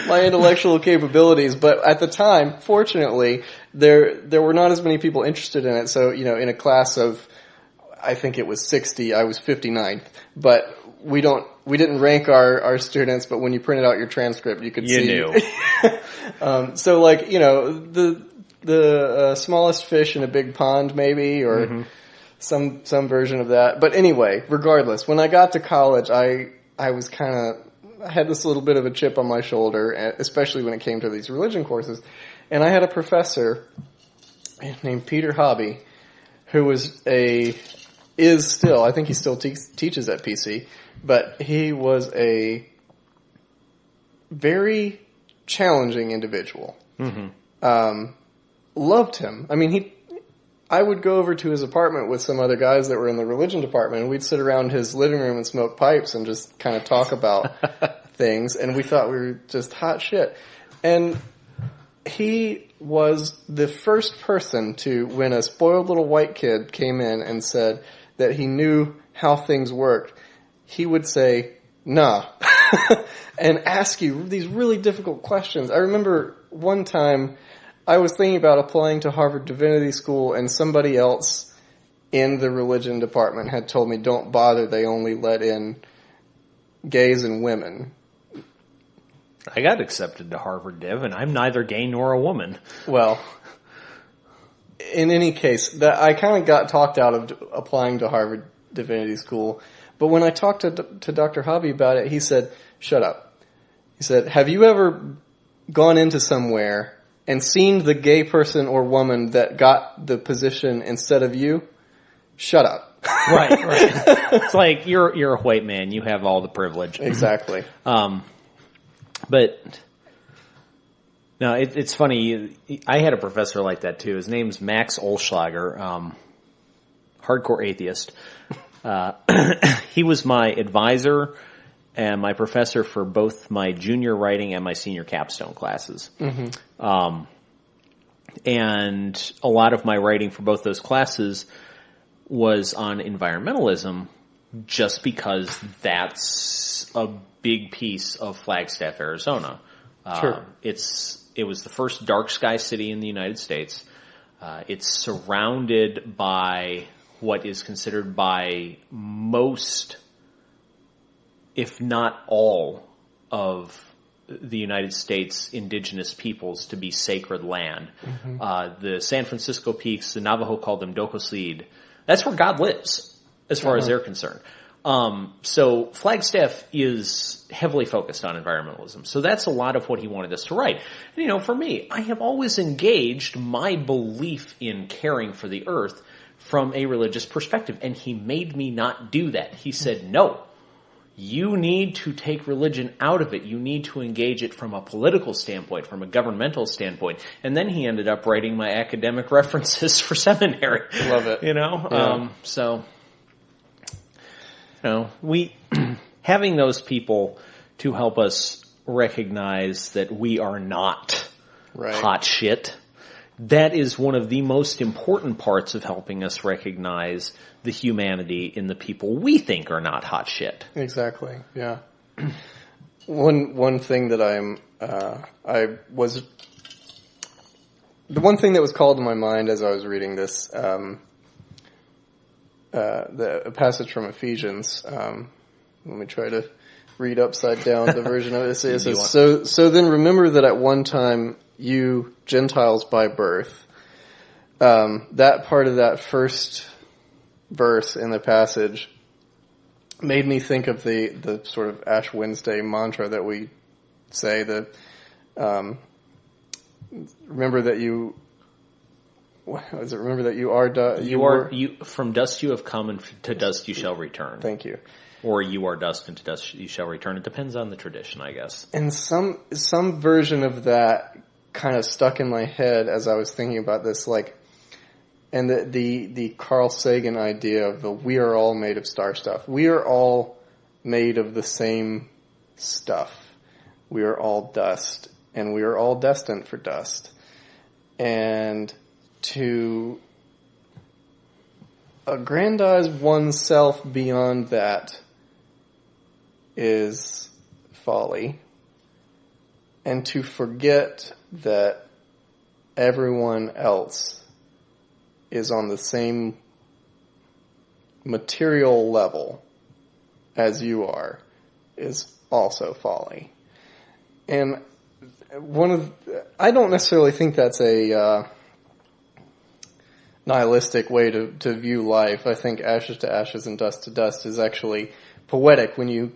my intellectual capabilities. But at the time, fortunately, there were not as many people interested in it. So, you know, in a class of, I think it was 60, I was 59th. But we didn't rank our students, but when you printed out your transcript, you could see. You knew. So, like, you know, the smallest fish in a big pond, maybe, or some version of that. But anyway, regardless, when I got to college, I was I had this little bit of a chip on my shoulder, especially when it came to these religion courses. And I had a professor named Peter Hobby, who is still, I think he still teaches at PC, but he was a very challenging individual. Loved him. I mean, I would go over to his apartment with some other guys that were in the religion department, and we'd sit around his living room and smoke pipes and just kind of talk about things, and we thought we were just hot shit. And he was the first person to, when a spoiled little white kid came in and said that he knew how things worked, he would say, nah, and ask you these really difficult questions. I remember one time I was thinking about applying to Harvard Divinity School, and somebody else in the religion department had told me, don't bother, they only let in gays and women. I got accepted to Harvard Div, and I'm neither gay nor a woman. Well, in any case, I kind of got talked out of applying to Harvard Divinity School. But when I talked to Dr. Hobby about it, he said, shut up. He said, have you ever gone into somewhere and seen the gay person or woman that got the position instead of you? Shut up. Right. It's like, you're a white man. You have all the privilege. Exactly. But no, it's funny. I had a professor like that too. His name's Max Olschlager, hardcore atheist. He was my advisor and my professor for both my junior writing and my senior capstone classes. And a lot of my writing for both those classes was on environmentalism, just because that's a big piece of Flagstaff, Arizona. Sure. It was the first dark sky city in the United States. It's surrounded by what is considered by most, if not all, of the United States indigenous peoples to be sacred land. The San Francisco Peaks, the Navajo called them Dokoslid. That's where God lives, as far as they're concerned. So Flagstaff is heavily focused on environmentalism. So that's a lot of what he wanted us to write. And, you know, for me, I have always engaged my belief in caring for the earth from a religious perspective. And he made me not do that. He said, no, you need to take religion out of it. You need to engage it from a political standpoint, from a governmental standpoint. And then he ended up writing my academic references for seminary. Love it. You know, Yeah. So, you know, we, having those people to help us recognize that we are not hot shit, that is one of the most important parts of helping us recognize the humanity in the people we think are not hot shit. Exactly. Yeah. One thing that the one thing that was called to my mind as I was reading this, a passage from Ephesians. Let me try to read upside down the version of it. It says, so then remember that at one time you Gentiles by birth. That part of that first verse in the passage made me think of the sort of Ash Wednesday mantra that we say, that remember that you, what is it? Remember that you are from dust you have come, and to dust you shall return. Thank you. Or you are dust, and to dust you shall return. It depends on the tradition, I guess. And some version of that kind of stuck in my head as I was thinking about this, like, and the Carl Sagan idea of the we are all made of star stuff. We are all made of the same stuff. We are all dust, and we are all destined for dust. And to aggrandize oneself beyond that is folly. And to forget that everyone else is on the same material level as you are is also folly. And I don't necessarily think that's a nihilistic way to view life. I think ashes to ashes and dust to dust is actually poetic when you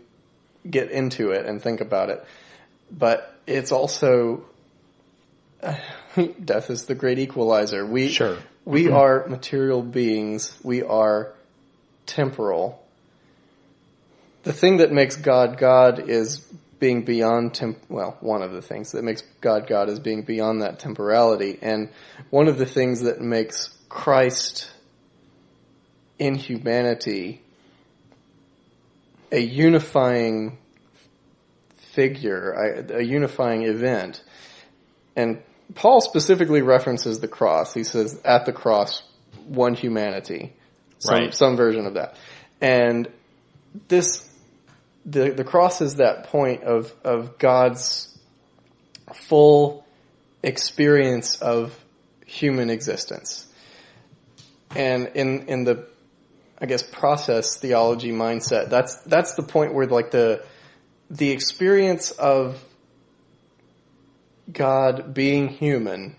get into it and think about it. But it's also death is the great equalizer. We are material beings. We are temporal. The thing that makes God God is being beyond one of the things that makes God God is being beyond that temporality. And one of the things that makes Christ in humanity a unifying figure, a unifying event. And Paul specifically references the cross. He says, at the cross, one humanity. Some version of that. And the cross is that point of God's full experience of human existence. And in the, I guess, process theology mindset, that's the point where like the experience of God being human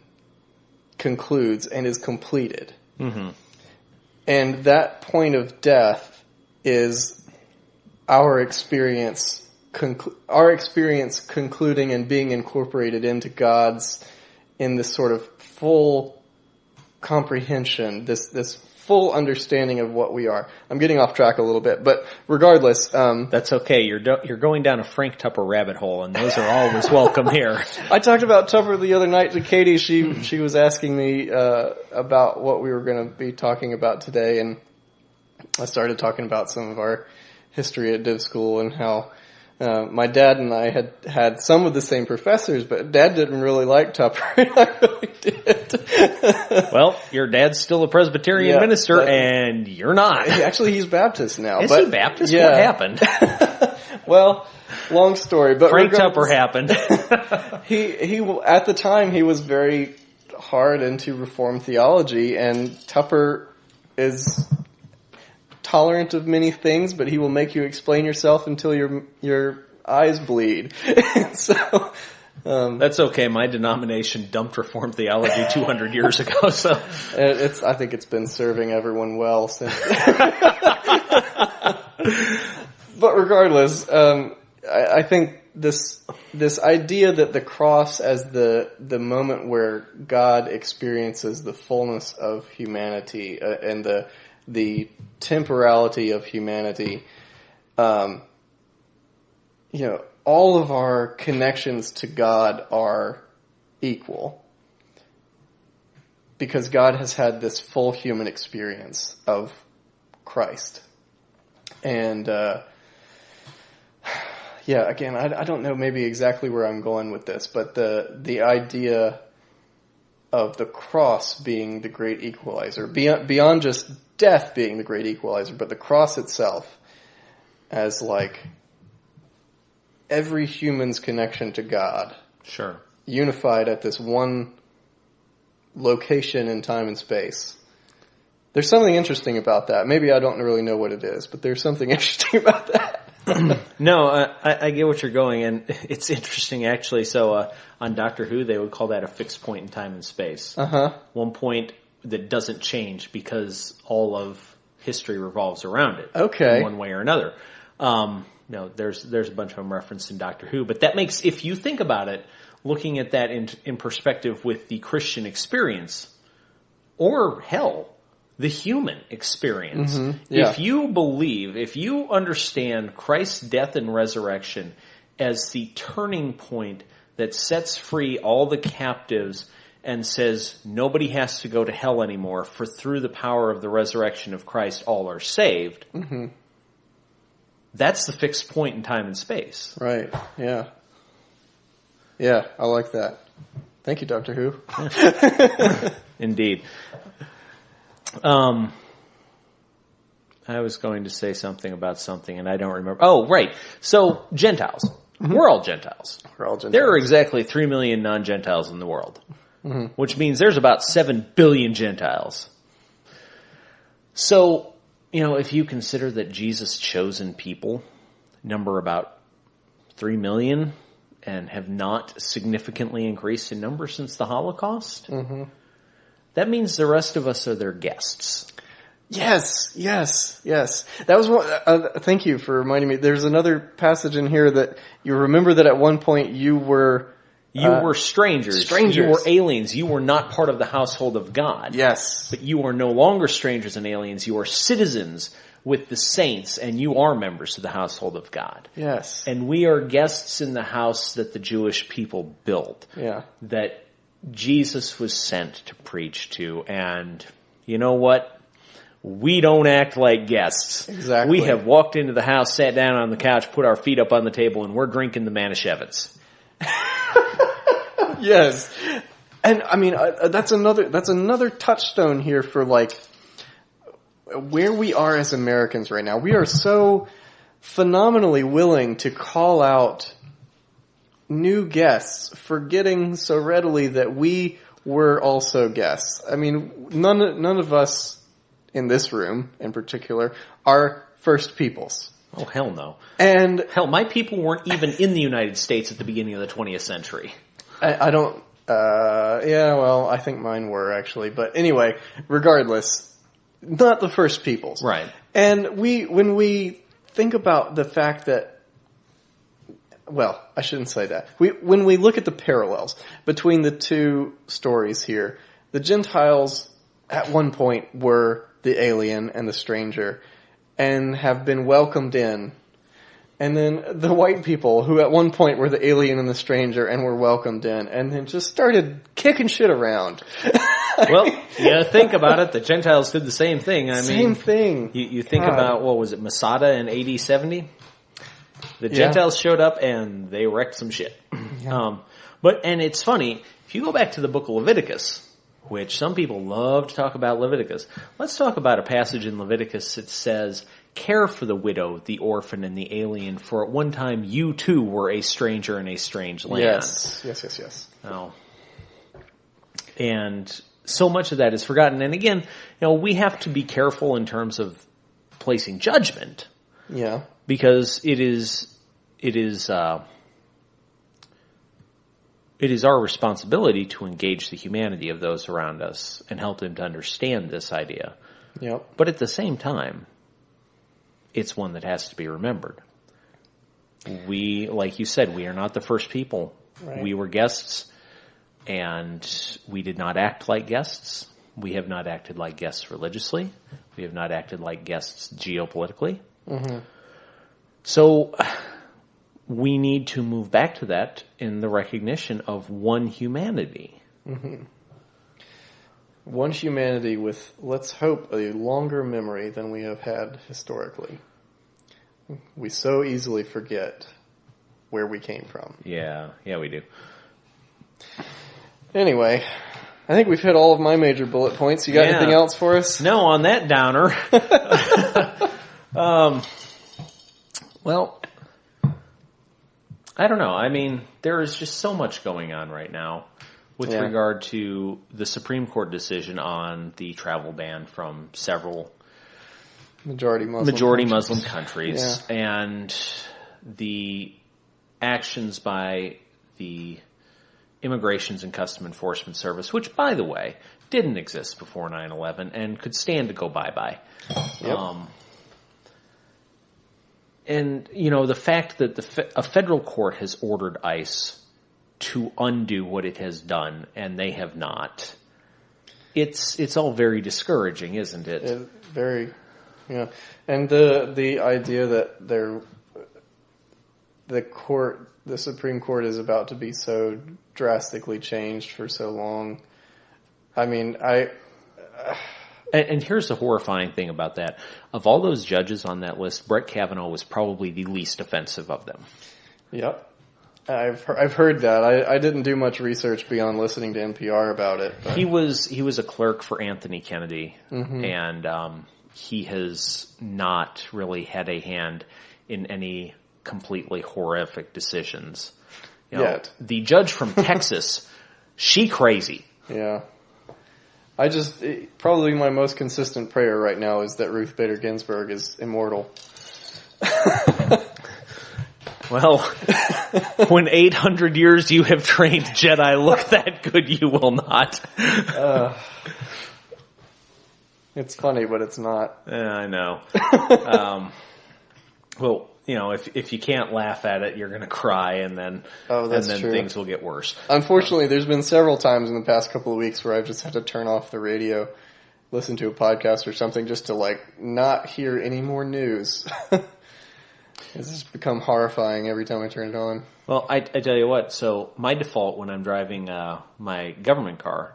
concludes and is completed. Mm-hmm. And that point of death is our experience concluding and being incorporated into God's in this sort of full comprehension, this full understanding of what we are. I'm getting off track a little bit, but regardless, that's okay. You're going down a Frank Tupper rabbit hole, and those are always welcome here. I talked about Tupper the other night to Katie. She was asking me about what we were going to be talking about today, and I started talking about some of our history at Div School and how my dad and I had some of the same professors, but Dad didn't really like Tupper, and I really did. Well, your dad's still a Presbyterian minister, and you're not. Actually, he's Baptist now. Is he Baptist? Yeah. What happened? Well, long story. But Frank Tupper happened. He at the time, he was very hard into Reformed theology, and Tupper is tolerant of many things, but he will make you explain yourself until your eyes bleed. So that's okay. My denomination dumped Reformed theology 200 years ago. So I think it's been serving everyone well since. But regardless, I think this idea that the cross as the moment where God experiences the fullness of humanity and the temporality of humanity, all of our connections to God are equal because God has had this full human experience of Christ. And, again, I don't know maybe exactly where I'm going with this, but the idea of the cross being the great equalizer, beyond just death being the great equalizer, but the cross itself as like every human's connection to God, sure, unified at this one location in time and space. There's something interesting about that. Maybe I don't really know what it is, but there's something interesting about that. No, I get what you're going, and it's interesting actually. So on Doctor Who, they would call that a fixed point in time and space. One point that doesn't change because all of history revolves around it. Okay. In one way or another. There's a bunch of them referenced in Doctor Who, but that makes, if you think about it, looking at that in perspective with the Christian experience, or hell, the human experience. Mm-hmm. Yeah. If you understand Christ's death and resurrection as the turning point that sets free all the captives and says nobody has to go to hell anymore, for through the power of the resurrection of Christ all are saved. Mm-hmm. That's the fixed point in time and space. Right, yeah. Yeah, I like that. Thank you, Doctor Who. Indeed. I was going to say something about something, and I don't remember. Oh, right. So, Gentiles. Mm-hmm. We're all Gentiles. We're all Gentiles. There are exactly 3 million non-Gentiles in the world, which means there's about 7 billion Gentiles. So, if you consider that Jesus' chosen people number about 3 million and have not significantly increased in number since the Holocaust, that means the rest of us are their guests. Yes. That was one. Thank you for reminding me. There's another passage in here that you remember that at one point you were strangers. You were aliens. You were not part of the household of God. Yes. But you are no longer strangers and aliens. You are citizens with the saints, and you are members of the household of God. Yes. And we are guests in the house that the Jewish people built. Yeah. That Jesus was sent to preach to. And you know what? We don't act like guests. Exactly. We have walked into the house, sat down on the couch, put our feet up on the table, and we're drinking the Manischewitz. Yes. And I mean, that's another touchstone here for like where we are as Americans right now. We are so phenomenally willing to call out new guests, forgetting so readily that we were also guests. I mean, none of us in this room in particular are first peoples. Oh, hell no. And hell, my people weren't even in the United States at the beginning of the 20th century. I don't, well, I think mine were actually, but anyway, regardless, not the first peoples. Right. And when we think about the fact that, well, I shouldn't say that. When we look at the parallels between the two stories here, the Gentiles at one point were the alien and the stranger and have been welcomed in. And then the white people, who at one point were the alien and the stranger and were welcomed in, and then just started kicking shit around. Well, think about it. The Gentiles did the same thing. Same thing. You think about, what was it, Masada in AD 70? The Gentiles showed up and they wrecked some shit. Yeah. And it's funny, if you go back to the book of Leviticus, which some people love to talk about Leviticus, let's talk about a passage in Leviticus that says, care for the widow, the orphan, and the alien, for at one time you too were a stranger in a strange land. Yes. Oh. And so much of that is forgotten. And again, we have to be careful in terms of placing judgment. Yeah. Because it is our responsibility to engage the humanity of those around us and help them to understand this idea. Yep. But at the same time, it's one that has to be remembered. We, like you said, we are not the first people. Right. We were guests, and we did not act like guests. We have not acted like guests religiously. We have not acted like guests geopolitically. Mm-hmm. So we need to move back to that in the recognition of one humanity. Mm-hmm. One humanity with, let's hope, a longer memory than we have had historically. We so easily forget where we came from. Yeah, we do. Anyway, I think we've hit all of my major bullet points. You got anything else for us? No, on that downer. Well, I don't know. I mean, there is just so much going on right now with regard to the Supreme Court decision on the travel ban from several majority Muslim countries, and the actions by the Immigrations and Custom Enforcement Service, which, by the way, didn't exist before 9/11 and could stand to go bye-bye. Yep. And, the fact that a federal court has ordered ICE to undo what it has done, and they have not, it's all very discouraging, isn't it? Very, yeah. And the idea that the Supreme Court is about to be so drastically changed for so long. I mean, And here's the horrifying thing about that. Of all those judges on that list, Brett Kavanaugh was probably the least offensive of them. Yep. I've heard that. I didn't do much research beyond listening to NPR about it. But. He was a clerk for Anthony Kennedy, and he has not really had a hand in any completely horrific decisions. Yet. The judge from Texas, she crazy. Yeah. Probably my most consistent prayer right now is that Ruth Bader Ginsburg is immortal. Well, when 800 years you have trained Jedi look that good, you will not. It's funny, but it's not. I know. Well, if you can't laugh at it, you're going to cry, and then true. Things will get worse. Unfortunately, there's been several times in the past couple of weeks where I've just had to turn off the radio, listen to a podcast or something, just to not hear any more news. It's just become horrifying every time I turn it on. Well, I tell you what. So my default when I'm driving my government car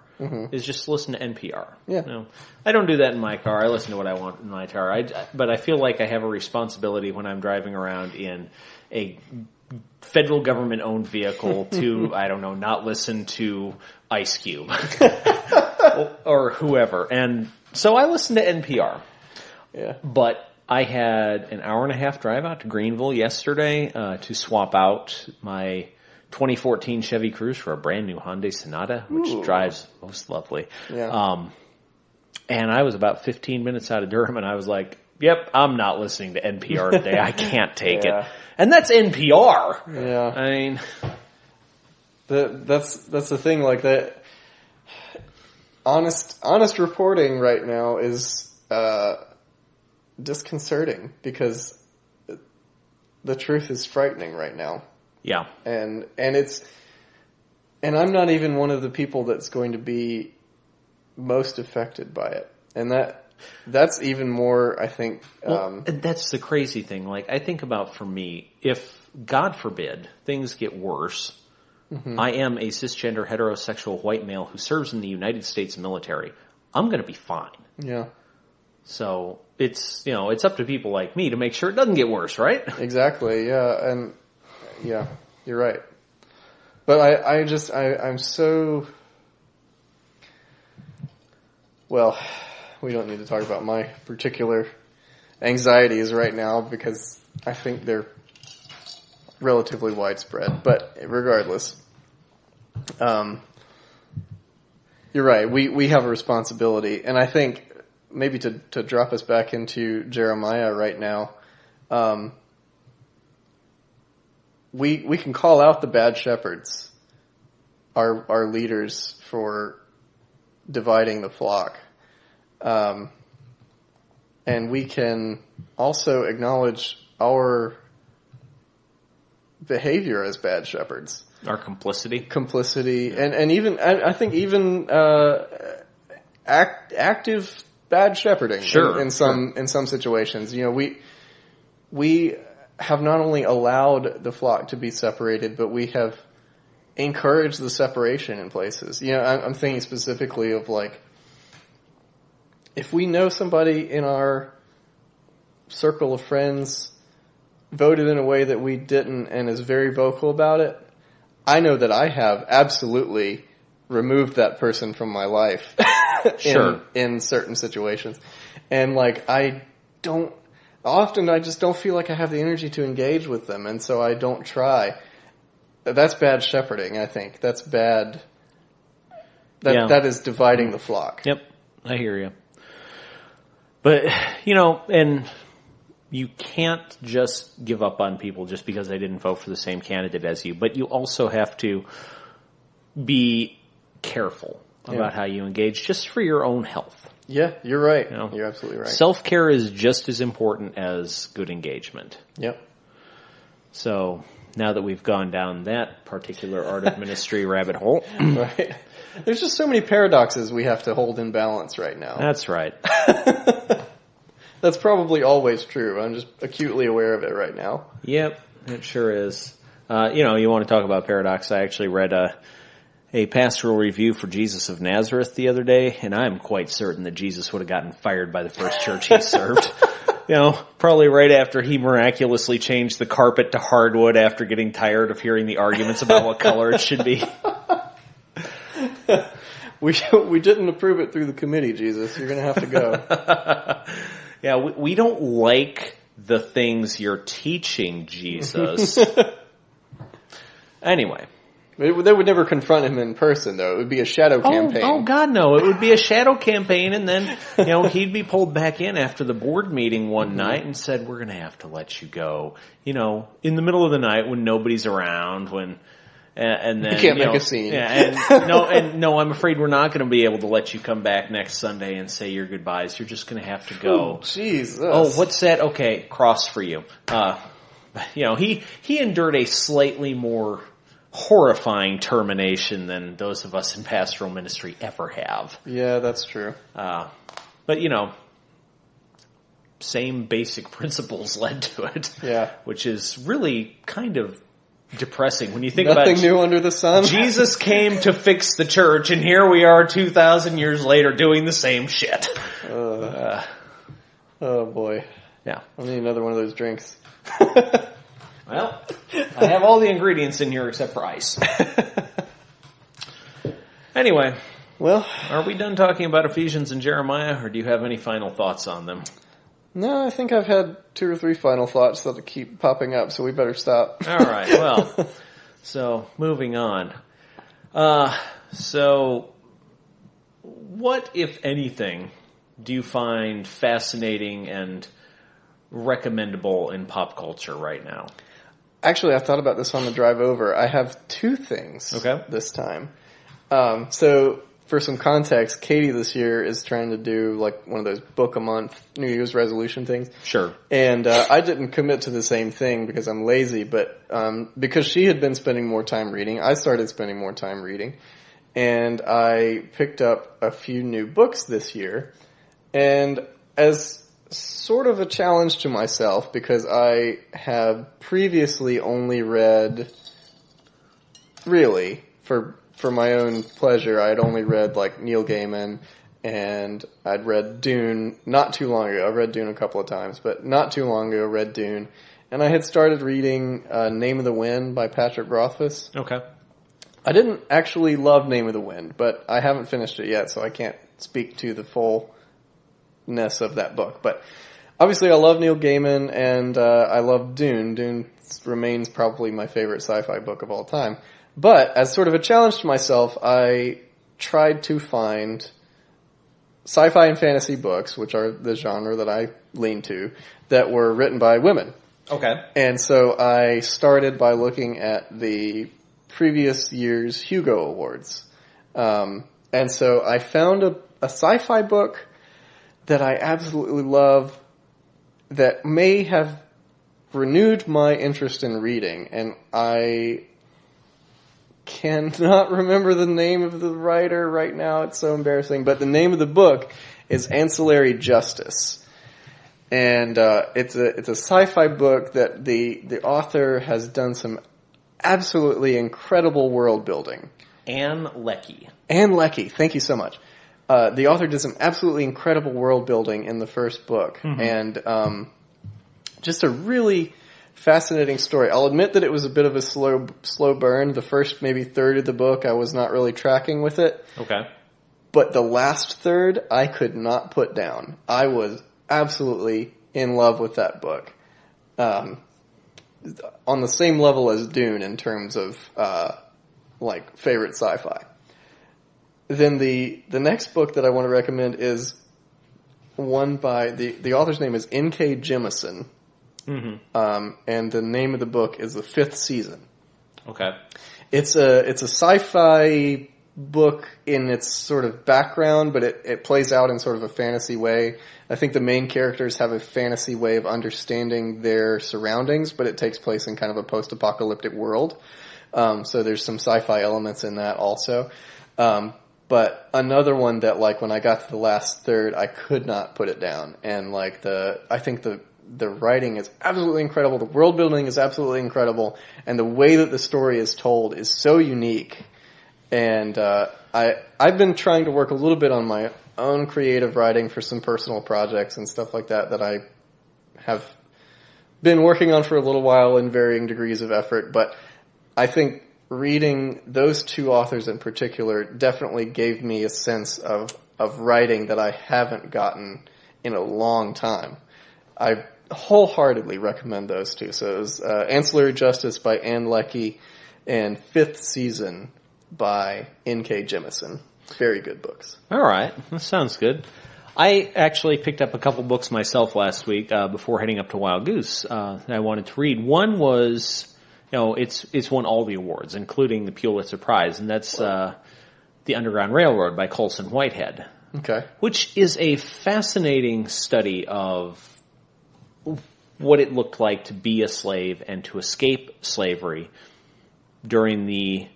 is just listen to NPR. Yeah. I don't do that in my car. I listen to what I want in my car. But I feel like I have a responsibility when I'm driving around in a federal government-owned vehicle to, I don't know, not listen to Ice Cube or whoever. And so I listen to NPR. Yeah. But I had an hour and a half drive out to Greenville yesterday to swap out my 2014 Chevy Cruze for a brand new Hyundai Sonata, which drives most lovely. Yeah. And I was about 15 minutes out of Durham, and I was like, yep, I'm not listening to NPR today. I can't take it. And that's NPR. Yeah. I mean, that's the thing. Like that, honest reporting right now is disconcerting because the truth is frightening right now. Yeah. And I'm not even one of the people that's going to be most affected by it. And that's even more, I think. And that's the crazy thing. I think about for me, if God forbid things get worse, I am a cisgender heterosexual white male who serves in the United States military. I'm going to be fine. Yeah. So it's up to people like me to make sure it doesn't get worse, right? Exactly. Yeah. And yeah, you're right. But I'm so, well, we don't need to talk about my particular anxieties right now because I think they're relatively widespread. But regardless, you're right. We have a responsibility. And I think maybe to drop us back into Jeremiah right now, we can call out the bad shepherds, our leaders, for dividing the flock. And we can also acknowledge our behavior as bad shepherds. Our complicity. And even, I think even, active bad shepherding. Sure. In some situations. We have not only allowed the flock to be separated, but we have encouraged the separation in places. I'm thinking specifically of if we know somebody in our circle of friends voted in a way that we didn't and is very vocal about it, I know that I have absolutely removed that person from my life in certain situations. And I just don't feel like I have the energy to engage with them, and so I don't try. That's bad shepherding, I think. That's bad. That is dividing the flock. Yep, I hear you. But, and you can't just give up on people just because they didn't vote for the same candidate as you, but you also have to be careful about how you engage just for your own health. Yeah, you're right. You're absolutely right. Self-care is just as important as good engagement. Yep. So now that we've gone down that particular art of ministry rabbit hole. Right. There's just so many paradoxes we have to hold in balance right now. That's right. That's probably always true. I'm just acutely aware of it right now. Yep. It sure is. You want to talk about paradox. I actually read a pastoral review for Jesus of Nazareth the other day, and I'm quite certain that Jesus would have gotten fired by the first church he served. Probably right after he miraculously changed the carpet to hardwood after getting tired of hearing the arguments about what color it should be. We didn't approve it through the committee, Jesus. You're going to have to go. Yeah, we don't like the things you're teaching, Jesus. Anyway. They would never confront him in person, though. It would be a shadow campaign. Oh, God, no. It would be a shadow campaign, and then, he'd be pulled back in after the board meeting one night and said, we're going to have to let you go, in the middle of the night when nobody's around, and then... You can't make a scene. Yeah, no, I'm afraid we're not going to be able to let you come back next Sunday and say your goodbyes. You're just going to have to go. Oh, Jesus. Oh, what's that? Okay, cross for you. He endured a slightly more horrifying termination than those of us in pastoral ministry ever have. Yeah, that's true. But same basic principles led to it. Yeah. Which is really kind of depressing when you think about Nothing new under the sun. Jesus came to fix the church, and here we are 2,000 years later doing the same shit. Oh boy. Yeah. I need another one of those drinks. Well, I have all the ingredients in here except for ice. Anyway, well, are we done talking about Ephesians and Jeremiah, or do you have any final thoughts on them? No, I think I've had 2 or 3 final thoughts that keep popping up, so we better stop. All right, well, so moving on. So what, if anything, do you find fascinating and recommendable in pop culture right now? Actually, I thought about this on the drive over. I have 2 things this time. So, for some context, Katie this year is trying to do like one of those book a month New Year's resolution things. Sure. And I didn't commit to the same thing because I'm lazy, but because she had been spending more time reading, I started spending more time reading. And I picked up a few new books this year. And as sort of a challenge to myself, because I have previously only read, really, for my own pleasure, I had only read like Neil Gaiman, and I'd read Dune not too long ago. I've read Dune a couple of times, but not too long ago read Dune. And I had started reading Name of the Wind by Patrick Rothfuss. Okay. I didn't actually love Name of the Wind, but I haven't finished it yet, so I can't speak to the fullness of that book. But obviously I love Neil Gaiman, and I love Dune. Dune remains probably my favorite sci-fi book of all time. But as sort of a challenge to myself, I tried to find sci-fi and fantasy books, which are the genre that I lean to, that were written by women. Okay. And so I started by looking at the previous year's Hugo Awards. And so I found a sci-fi book that I absolutely love that may have renewed my interest in reading. And I cannot remember the name of the writer right now. It's so embarrassing. But the name of the book is Ancillary Justice. And it's a sci-fi book that the author has done some absolutely incredible world building. Anne Leckie. Anne Leckie, thank you so much. The author did some absolutely incredible world building in the first book, and just a really fascinating story. I'll admit that it was a bit of a slow burn. The first maybe third of the book, I was not really tracking with it. Okay. But the last third, I could not put down. I was absolutely in love with that book. On the same level as Dune in terms of like favorite sci-fi. Then the next book that I want to recommend is one by the author's name is N.K. Jemisin. And the name of the book is The Fifth Season. Okay. It's a sci-fi book in its sort of background, but it plays out in sort of a fantasy way. I think the main characters have a fantasy way of understanding their surroundings, but it takes place in kind of a post-apocalyptic world. So there's some sci-fi elements in that also. But another one that, like, when I got to the last third, I could not put it down. And, like, I think the the writing is absolutely incredible. The world building is absolutely incredible. And the way that the story is told is so unique. And I've been trying to work a little bit on my own creative writing for some personal projects and stuff like that I have been working on for a little while in varying degrees of effort. But I think reading those two authors in particular definitely gave me a sense of writing that I haven't gotten in a long time. I wholeheartedly recommend those two. So it was Ancillary Justice by Ann Leckie and Fifth Season by N.K. Jemisin. Very good books. All right. That sounds good. I actually picked up a couple books myself last week before heading up to Wild Goose that I wanted to read. One was, it's won all the awards, including the Pulitzer Prize, and that's The Underground Railroad by Colson Whitehead. Okay. Which is a fascinating study of what it looked like to be a slave and to escape slavery during the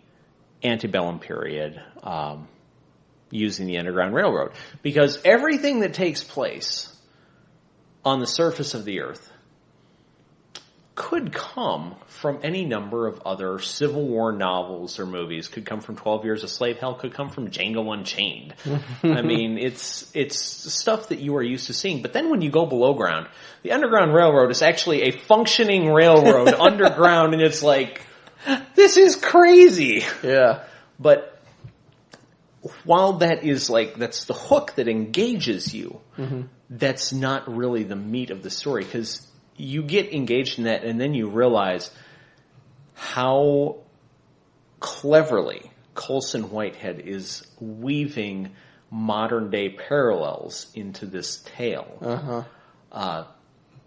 antebellum period, using the Underground Railroad. Because everything that takes place on the surface of the earth could come from any number of other Civil War novels or movies. Could come from 12 Years a Slave. Hell, could come from Django Unchained. I mean, it's stuff that you are used to seeing. But then when you go below ground, the Underground Railroad is actually a functioning railroad underground, and it's like, this is crazy. Yeah. But while that's the hook that engages you, that's not really the meat of the story, because you get engaged in that and then you realize how cleverly Colson Whitehead is weaving modern day parallels into this tale.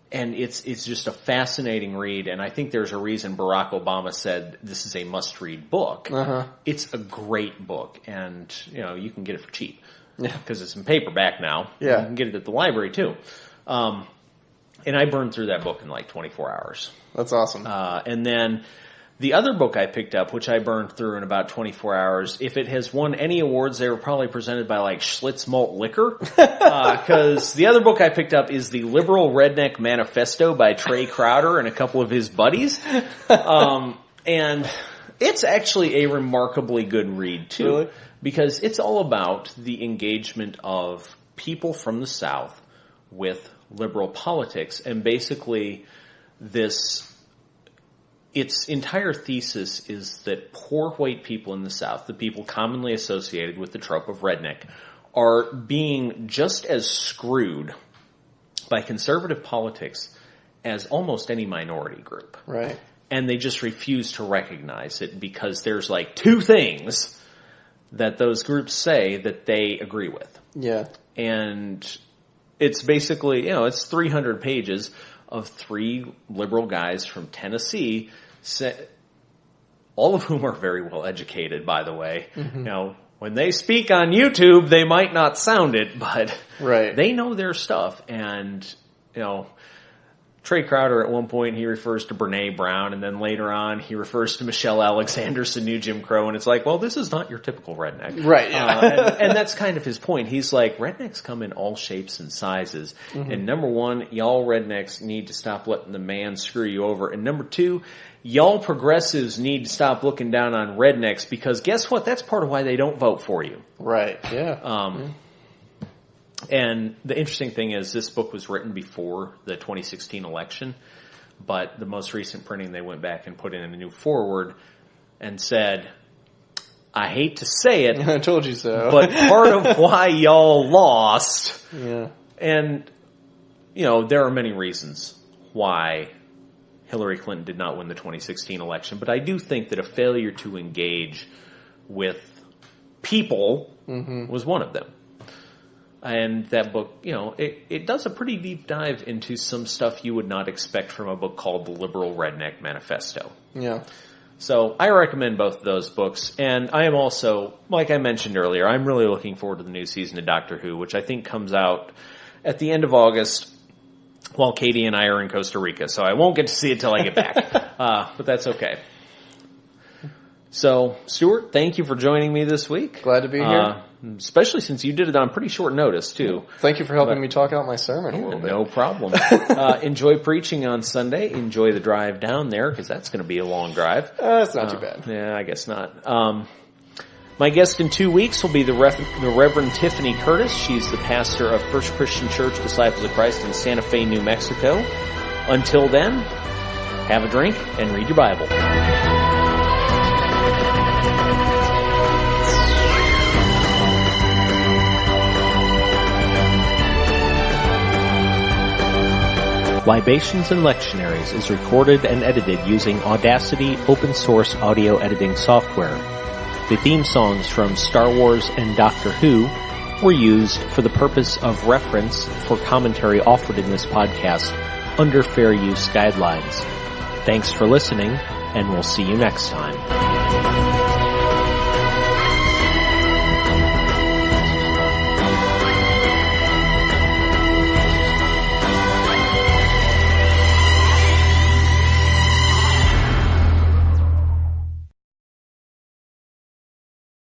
And it's just a fascinating read, and I think there's a reason Barack Obama said this is a must-read book. It's a great book, and you can get it for cheap because it's in paperback now. Yeah. You can get it at the library too. And I burned through that book in like 24 hours. That's awesome. And then the other book I picked up, which I burned through in about 24 hours, if it has won any awards, they were probably presented by like Schlitz Malt Liquor. Because the other book I picked up is The Liberal Redneck Manifesto by Trey Crowder and a couple of his buddies. And it's actually a remarkably good read, too. Really? Because it's all about the engagement of people from the South with liberal politics. And basically, its entire thesis is that poor white people in the South, the people commonly associated with the trope of redneck, are being just as screwed by conservative politics as almost any minority group. Right. And they just refuse to recognize it because there's like two things that those groups say that they agree with. Yeah. And it's basically, it's 300 pages of three liberal guys from Tennessee, all of whom are very well educated, by the way. When they speak on YouTube, they might not sound it, but they know their stuff. And, Trey Crowder at one point, he refers to Brene Brown, and then later on, he refers to Michelle Alexander's New Jim Crow, and it's like, well, this is not your typical redneck. Right. Yeah. And that's kind of his point. He's like, rednecks come in all shapes and sizes. And number one, y'all rednecks need to stop letting the man screw you over. And number two, y'all progressives need to stop looking down on rednecks, because guess what? That's part of why they don't vote for you. Right. Yeah. And the interesting thing is this book was written before the 2016 election, but the most recent printing, they went back and put in a new foreword and said, I hate to say it. I told you so. But part of why y'all lost. Yeah. And, there are many reasons why Hillary Clinton did not win the 2016 election, but I do think that a failure to engage with people was one of them. And that book, it does a pretty deep dive into some stuff you would not expect from a book called The Liberal Redneck Manifesto. Yeah. So I recommend both of those books. And I am also, like I mentioned earlier, I'm really looking forward to the new season of Doctor Who, which I think comes out at the end of August while Katie and I are in Costa Rica. So I won't get to see it till I get back. But that's okay. So, Stewart, thank you for joining me this week. Glad to be here. Especially since you did it on pretty short notice, too. Thank you for helping me talk out my sermon a little bit. No problem. Enjoy preaching on Sunday. Enjoy the drive down there, because that's going to be a long drive. It's not too bad. Yeah, I guess not. My guest in 2 weeks will be the Reverend Tiffany Curtis. She's the pastor of First Christian Church Disciples of Christ in Santa Fe, New Mexico. Until then, have a drink and read your Bible. Libations and Lectionaries is recorded and edited using Audacity open source audio editing software. The theme songs from Star Wars and Doctor Who were used for the purpose of reference for commentary offered in this podcast under fair use guidelines. Thanks for listening, and we'll see you next time.